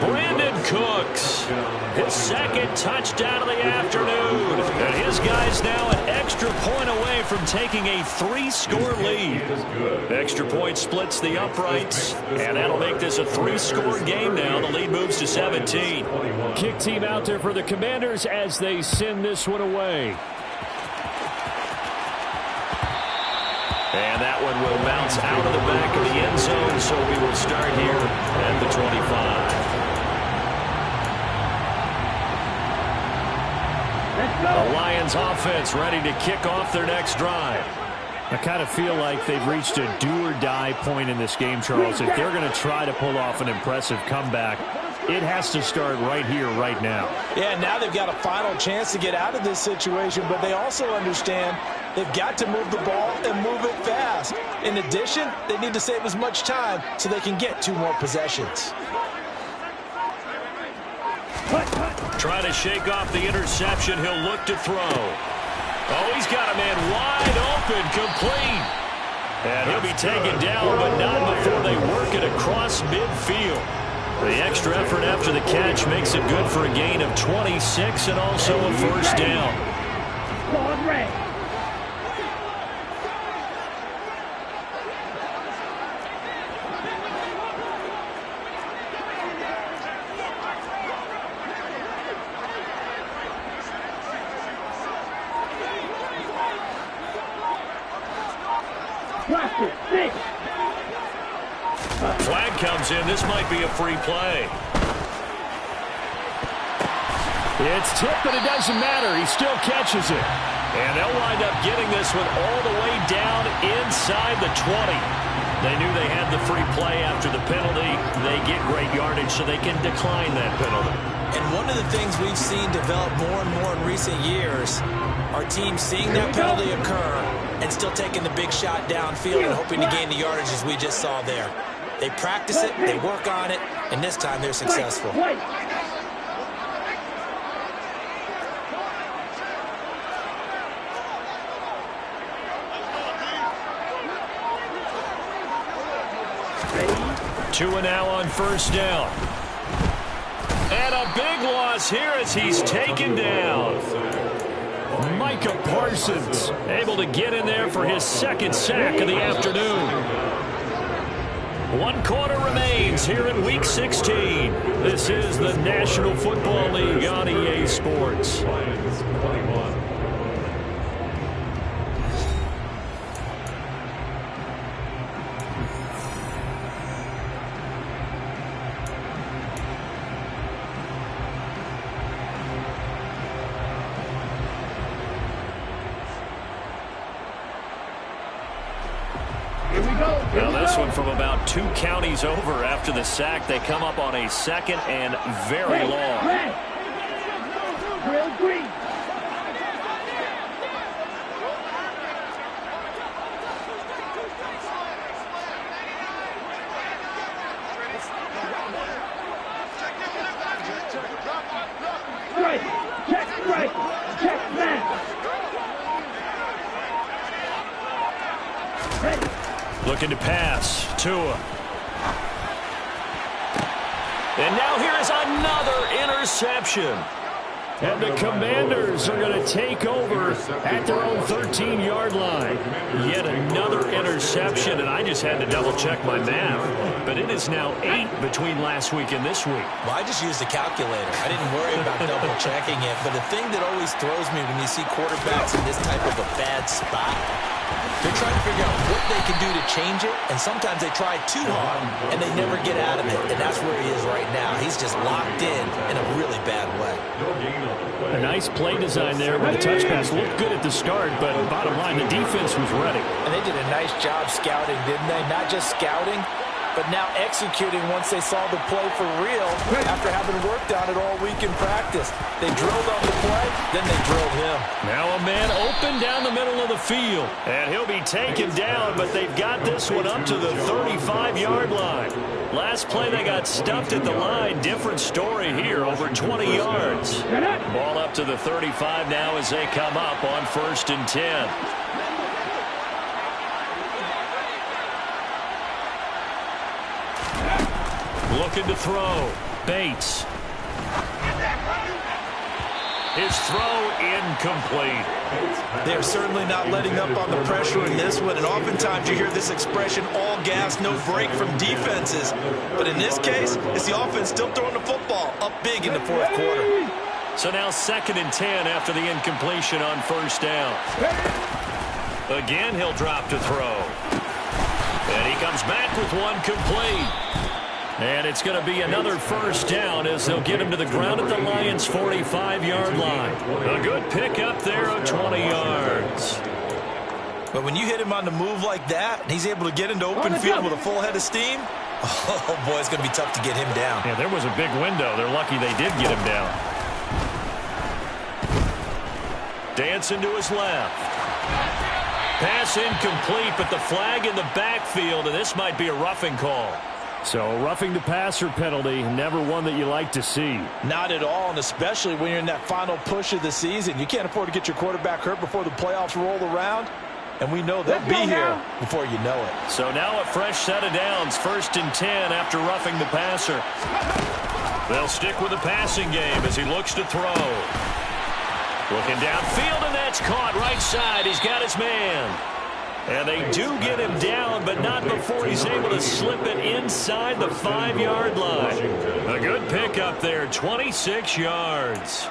Brandon Cooks, his 2nd touchdown of the afternoon. And his guys now an extra point away from taking a 3-score lead. Extra point splits the uprights, and that'll make this a 3-score game now. The lead moves to 17. Kick team out there for the Commanders as they send this one away. And that one will bounce out of the back of the end zone, so we will start here at the 25. The Lions offense ready to kick off their next drive. I kind of feel like they've reached a do-or-die point in this game, Charles. If they're going to try to pull off an impressive comeback, it has to start right here, right now. Yeah, now they've got a final chance to get out of this situation, but they also understand they've got to move the ball and move it fast. In addition, they need to save as much time so they can get 2 more possessions. Trying to shake off the interception. He'll look to throw. Oh, he's got a man wide open, complete. And he'll be taken down, but not before they work it across midfield. The extra effort after the catch makes it good for a gain of 26 and also a first down. Flag comes in. This might be a free play. It's tipped, but it doesn't matter. He still catches it. And they'll wind up getting this one all the way down inside the 20. They knew they had the free play after the penalty. They get great yardage, so they can decline that penalty. And one of the things we've seen develop more and more in recent years, our team seeing that penalty occur and still taking the big shot downfield and hoping to gain the yardage as we just saw there. They practice it, they work on it, and this time they're successful. Two and now on first down. And a big loss here as he's taken down. Micah Parsons Able to get in there for his second sack of the afternoon. 1 quarter remains here in Week 16. This is the National Football League on EA Sports. Lions 21. Now this one from about 2 counties over after the sack. They come up on a second and very long. Real green. Strike. Check strike. Check man. Ready. Looking to pass. Tua. And now here is another interception. And the Commanders are going to take over at their own 13-yard line. Yet another interception, and I just had to double-check my math. But it is now 8 between last week and this week. Well, I just used a calculator. I didn't worry about double-checking it. But the thing that always throws me when you see quarterbacks in this type of a bad spot, they're trying to figure out what they can do to change it, and sometimes they try too hard, and they never get out of it. And that's where he is right now. He's just locked in a really bad way. A nice play design there with the touch pass. Looked good at the start, but bottom line, the defense was ready. And they did a nice job scouting, didn't they? Not just scouting, but now executing once they saw the play for real after having worked on it all week in practice. They drilled on the play, then they drilled him. Now a man open down the middle of the field. And he'll be taken down, but they've got this one up to the 35-yard line. Last play they got stuffed at the line. Different story here, over 20 yards. Ball up to the 35 now as they come up on 1st and 10. Looking to throw. Bates. His throw incomplete. They're certainly not letting up on the pressure in this one, and oftentimes you hear this expression, all gas, no break from defenses. But in this case, it's the offense still throwing the football up big in the 4th quarter. So now 2nd and 10 after the incompletion on 1st down. Again, he'll drop to throw. And he comes back with one complete. And it's going to be another 1st down as they'll get him to the ground at the Lions' 45-yard line. A good pickup there of 20 yards. But when you hit him on the move like that, and he's able to get into open field with a full head of steam, oh, boy, it's going to be tough to get him down. Yeah, there was a big window. They're lucky they did get him down. Dancing to his left. Pass incomplete, but the flag in the backfield, and this might be a roughing call. So roughing the passer penalty, never one that you like to see. Not at all, and especially when you're in that final push of the season. You can't afford to get your quarterback hurt before the playoffs roll around, and we know they'll be here before you know it. So now a fresh set of downs, 1st and 10 after roughing the passer. They'll stick with the passing game as he looks to throw. Looking downfield, and that's caught right side. He's got his man. And they do get him down, but not before he's able to slip it inside the 5-yard line. A good pickup there, 26 yards.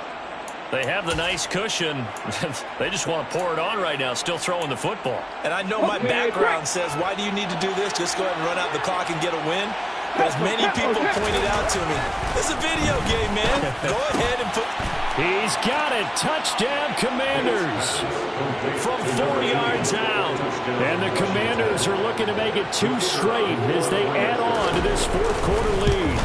They have the nice cushion. They just want to pour it on right now, still throwing the football. And I know my background says, why do you need to do this? Just go ahead and run out the clock and get a win. But as many people pointed out to me, it's a video game, man. Go ahead and put... He's got it. Touchdown, Commanders. From 4 yards out. And the Commanders are looking to make it 2 straight as they add on to this 4th quarter lead.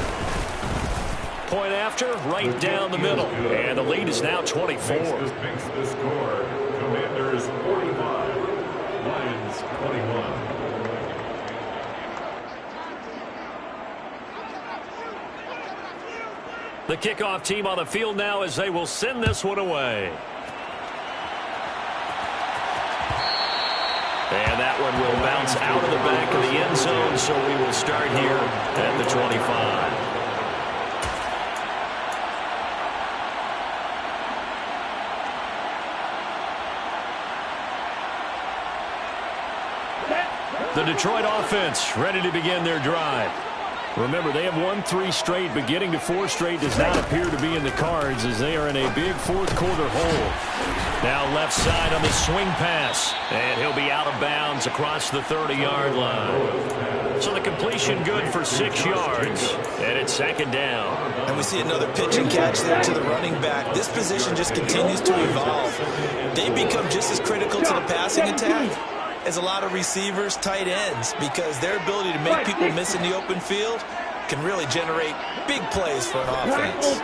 Point after, right down the middle. And the lead is now 24. Makes the score. Commanders 45. Lions 21. The kickoff team on the field now as they will send this one away. And that one will bounce out of the back of the end zone, so we will start here at the 25. The Detroit offense ready to begin their drive. Remember, they have won 3 straight, but getting to 4 straight does not appear to be in the cards as they are in a big 4th quarter hole. Now left side on the swing pass, and he'll be out of bounds across the 30-yard line. So the completion good for 6 yards, and it's 2nd down. And we see another pitch and catch there to the running back. This position just continues to evolve. They become just as critical to the passing attack as a lot of receivers, tight ends, because their ability to make people miss in the open field can really generate big plays for an offense.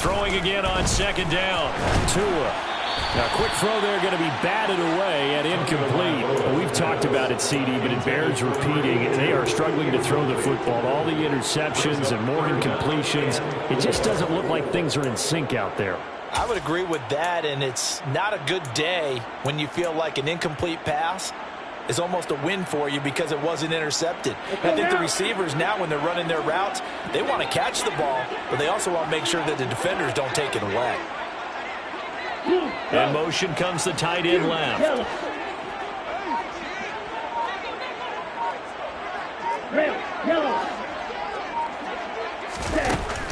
Throwing again on 2nd down. Tua. Now, quick throw there, going to be batted away and incomplete. We've talked about it, CD, but it bears repeating. They are struggling to throw the football. All the interceptions and more incompletions. It just doesn't look like things are in sync out there. I would agree with that, and it's not a good day when you feel like an incomplete pass is almost a win for you because it wasn't intercepted. And I think the receivers now, when they're running their routes, they want to catch the ball, but they also want to make sure that the defenders don't take it away. In motion comes the tight end left.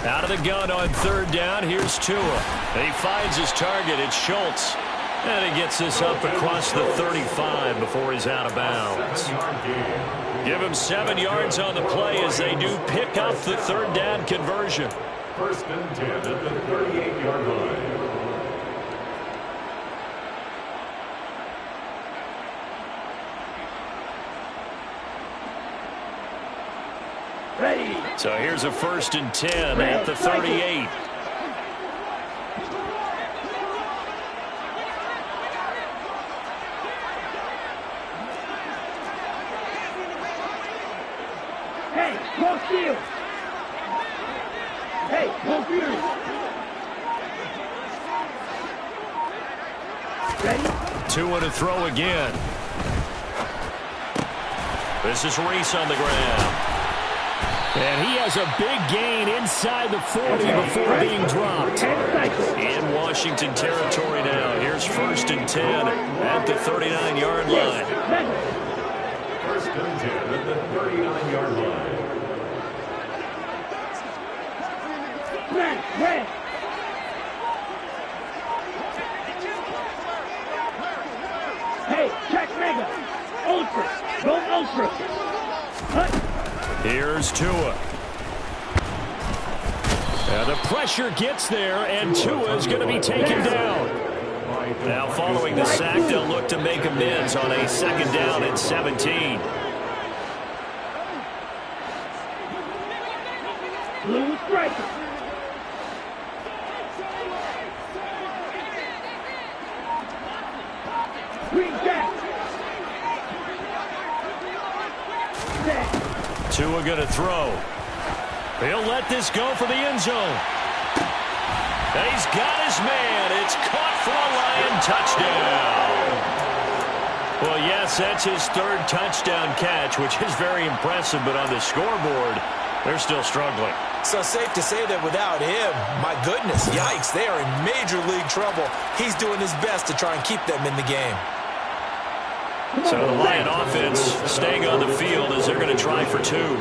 Out of the gun on 3rd down. Here's Tua. He finds his target. It's Schultz. And he gets this up across the 35 before he's out of bounds. Give him 7 yards on the play as they do pick up the 3rd down conversion. 1st and 10 at the 38-yard line. So here's a 1st and 10 at the 38. Hey, go field. Hey, go field. Ready? Tua to throw again. This is Reese on the ground. And he has a big gain inside the 40 before being dropped. In Washington territory now. Here's 1st and 10 at the 39-yard line. 1st and 10 at the 39-yard line. Hey, check mega. Ultra. Go ultra. Hut. Here's Tua. The pressure gets there, and Tua is going to be taken down. Now following the sack, they'll look to make amends on a 2nd down and 17. Right. Green jack. Tua going to throw. He'll let this go for the end zone. And he's got his man. It's caught for a Lion touchdown. Well, yes, that's his third touchdown catch, which is very impressive. But on the scoreboard, they're still struggling. So safe to say that without him, my goodness, yikes, they are in major league trouble. He's doing his best to try and keep them in the game. So the Lion offense staying on the field as they're going to try for two.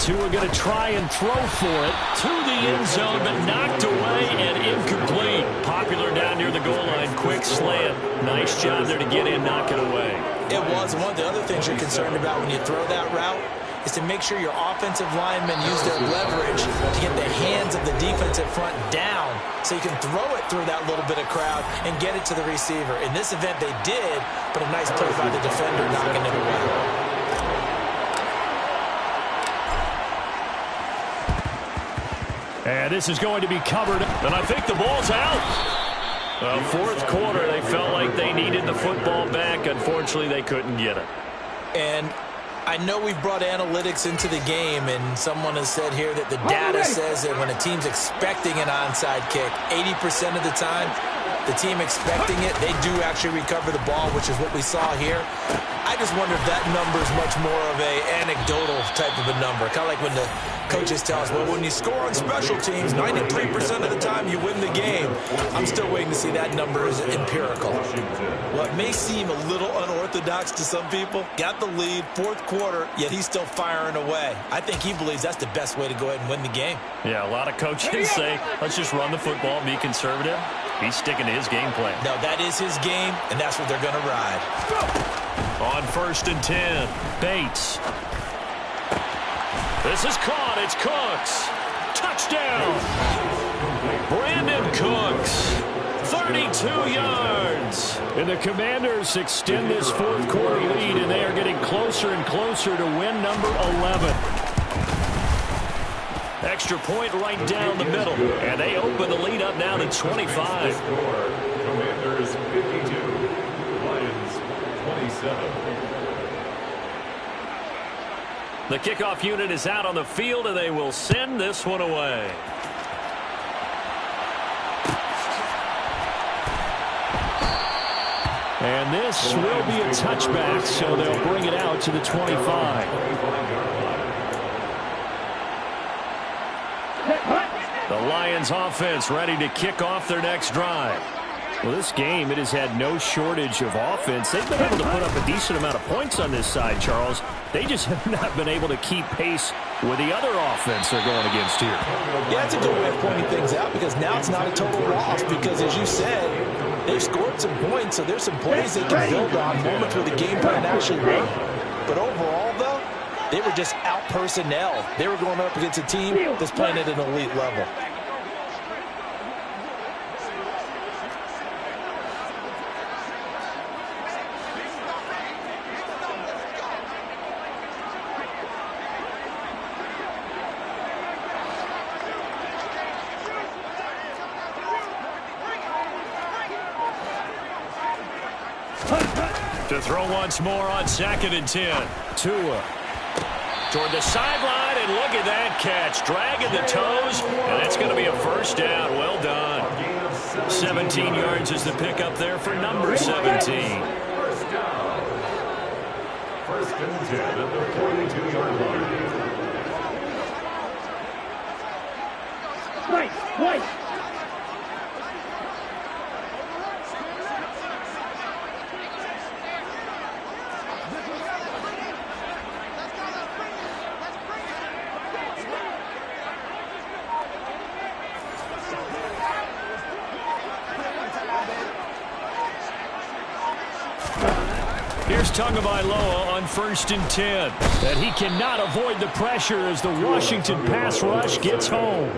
Tua going to try and throw for it to the end zone, but knocked away and incomplete. Popular down near the goal line, quick slant. Nice job there to get in, knock it away. It was. One of the other things you're concerned about when you throw that route is to make sure your offensive linemen use their leverage to get the hands of the defensive front down so you can throw it through that little bit of crowd and get it to the receiver. In this event, they did, but a nice play by the defender knocking it away. And this is going to be covered, and I think the ball's out. Fourth quarter, they felt like they needed the football back. Unfortunately, they couldn't get it. And I know we've brought analytics into the game, and someone has said here that the data says that when a team's expecting an onside kick, 80% of the time, the team expecting it, they do actually recover the ball, which is what we saw here. I just wonder if that number is much more of a anecdotal type of a number. Kind of like when the coaches tell us, well, when you score on special teams, 93% of the time you win the game. I'm still waiting to see that number is empirical. What may seem a little unorthodox to some people, got the lead, fourth quarter, yet he's still firing away. I think he believes that's the best way to go ahead and win the game. Yeah, a lot of coaches say, let's just run the football, be conservative. He's sticking to his game plan. No, that is his game, and that's what they're going to ride. On 1st and 10, Bates. This is caught. It's Cooks. Touchdown. Brandon Cooks. 32 yards. And the Commanders extend this fourth quarter lead, and they are getting closer and closer to win number 11. Extra point right down the middle. And they open the lead up now to 25. Commanders 52. Lions 27. The kickoff unit is out on the field, and they will send this one away. And this will be a touchback, so they'll bring it out to the 25. The Lions offense ready to kick off their next drive. Well, this game, it has had no shortage of offense. They've been able to put up a decent amount of points on this side, Charles. They just have not been able to keep pace with the other offense they're going against here. Yeah, that's a good way of pointing things out because now it's not a total loss because, as you said, they've scored some points, so there's some plays they can build on, moments where the game plan actually worked. But overall, though, they were just out-personnel. They were going up against a team that's playing at an elite level. To throw once more on 2nd and 10. Tua toward the sideline, and look at that catch. Dragging the toes, and that's going to be a first down. Well done. 17 yards is the pickup there for number 17. First down. 1st and 10 at the 42-yard line. White. Here's Tagovailoa on 1st and 10. And he cannot avoid the pressure as the Washington pass rush gets home.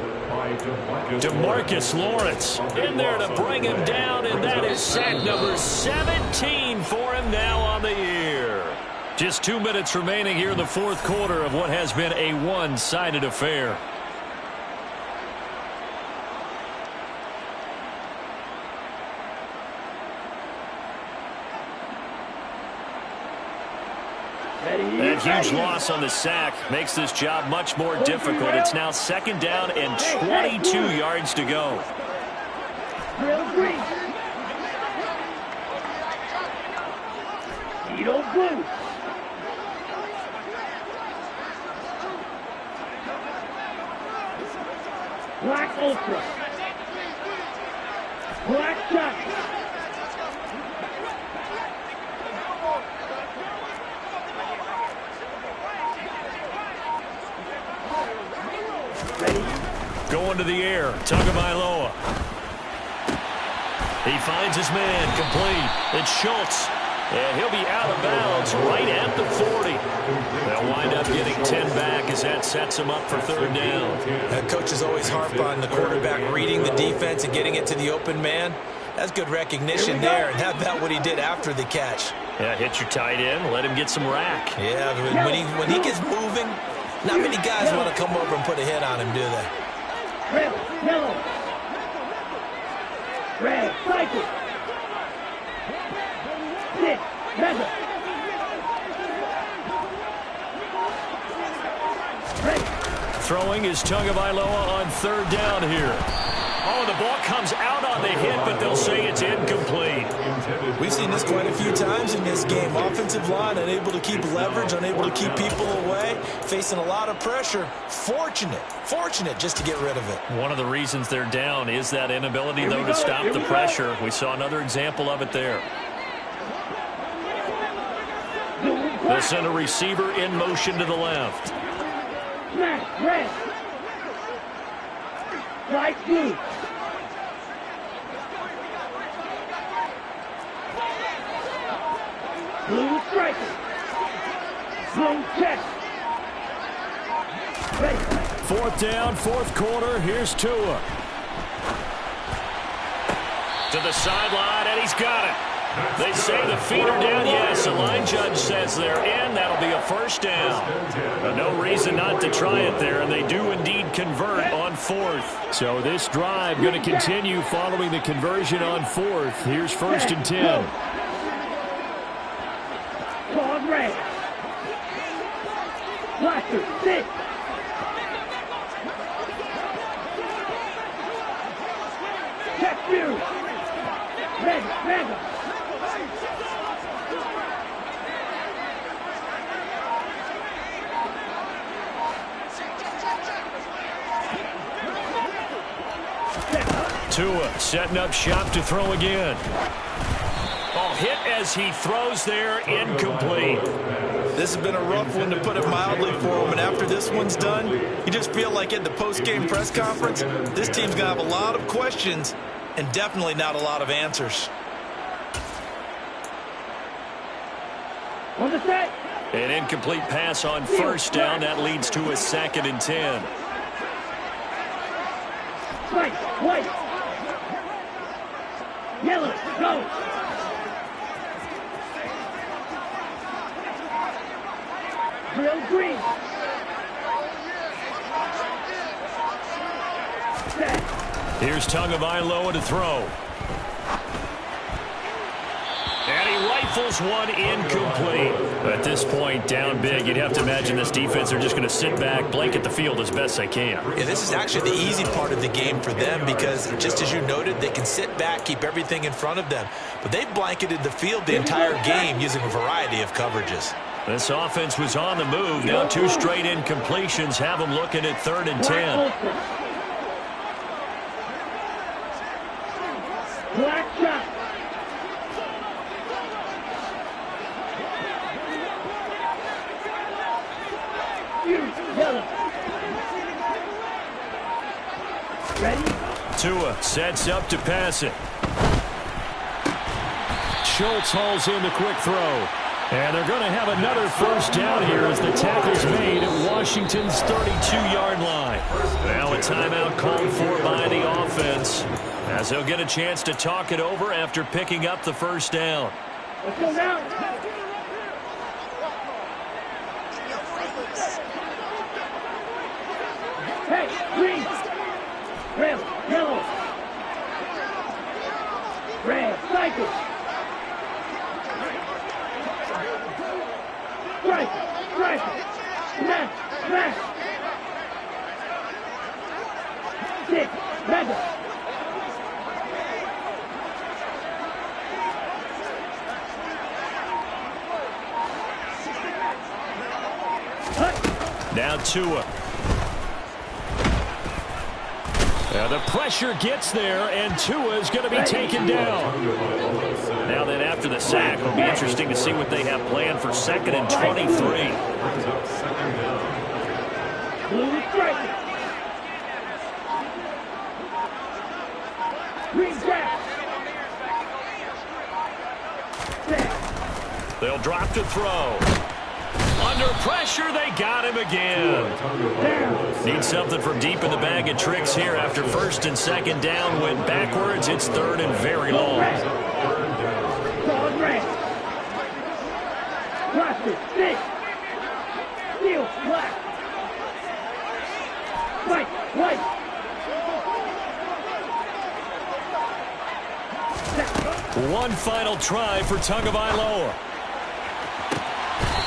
DeMarcus Lawrence in there to bring him down, and that is sack number 17 for him now on the year. Just 2 minutes remaining here in the fourth quarter of what has been a one-sided affair. That huge loss on the sack makes this job much more difficult. It's now 2nd down and 22 yards to go. Black Ultra. Black Chuck. Going to the air, Tagovailoa. He finds his man, complete. It's Schultz, and he'll be out of bounds right at the 40. They'll wind up getting 10 back as that sets him up for 3rd down. That coach is always harp on the quarterback reading the defense and getting it to the open man. That's good recognition there, and how about what he did after the catch? Yeah, hit your tight end, let him get some rack. Yeah, when he gets moving, not many guys want to come over and put a hit on him, do they? Red, yellow. Red, cycle. 6, mega. Red. Throwing is Tagovailoa on 3rd down here. Oh, the ball comes out on the hit, but they'll say it's incomplete. We've seen this quite a few times in this game. Offensive line unable to keep leverage, unable to keep people away, facing a lot of pressure. Fortunate just to get rid of it. One of the reasons they're down is that inability, though, to stop the pressure. We saw another example of it there. They'll send a receiver in motion to the left. Smash, red. Light blue. Blue striker. Blue check. Ready. 4th down, 4th quarter. Here's Tua. To the sideline, and he's got it. They say the feet are down. Yes, the line judge says they're in. That'll be a 1st down. No reason not to try it there, and they do indeed convert on 4th. So this drive going to continue following the conversion on 4th. Here's 1st and 10. Claws red. Blaster, 6. Check view. Red, mega. Tua setting up shop to throw again. Oh, hit as he throws there, incomplete. This has been a rough one, to put it mildly, for him. And after this one's done, you just feel like in the post-game press conference, this team's going to have a lot of questions and definitely not a lot of answers. On the set. An incomplete pass on 1st down. That leads to a 2nd and 10. White. Yellow, go. Drill green. Set. Here's Tagovailoa to throw. And he rifles one incomplete. At this point, down big, you'd have to imagine this defense are just going to sit back, blanket the field as best they can. Yeah, this is actually the easy part of the game for them because, just as you noted, they can sit back, keep everything in front of them. But they've blanketed the field the entire game using a variety of coverages. This offense was on the move. Now 2 straight incompletions have them looking at 3rd and 10. Black shot. Yellow. Ready? Tua sets up to pass it. Schultz hauls in the quick throw. And they're going to have another first down here as the tackle's made at Washington's 32-yard line. Now a timeout called for by the offense as they'll get a chance to talk it over after picking up the first down. Let's go down. Hey, green, red, yellow, red, cycle. Strike, smash, six, mega. Now Tua. The pressure gets there, and Tua is going to be taken down. Now then, after the sack, it'll be interesting to see what they have planned for 2nd and 23. They'll drop to throw. Under pressure, they got him again. Need something from deep in the bag of tricks here after 1st and 2nd down. Went backwards. It's 3rd and very long. One final try for Tagovailoa.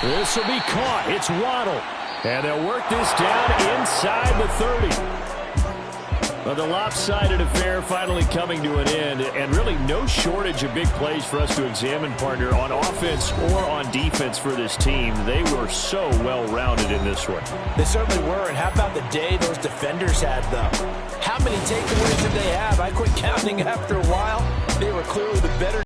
This will be caught. It's Waddle. And they'll work this down inside the 30. Well, the lopsided affair finally coming to an end. And really no shortage of big plays for us to examine, partner, on offense or on defense for this team. They were so well-rounded in this one. They certainly were. And how about the day those defenders had, though? How many takeaways did they have? I quit counting after a while. They were clearly the better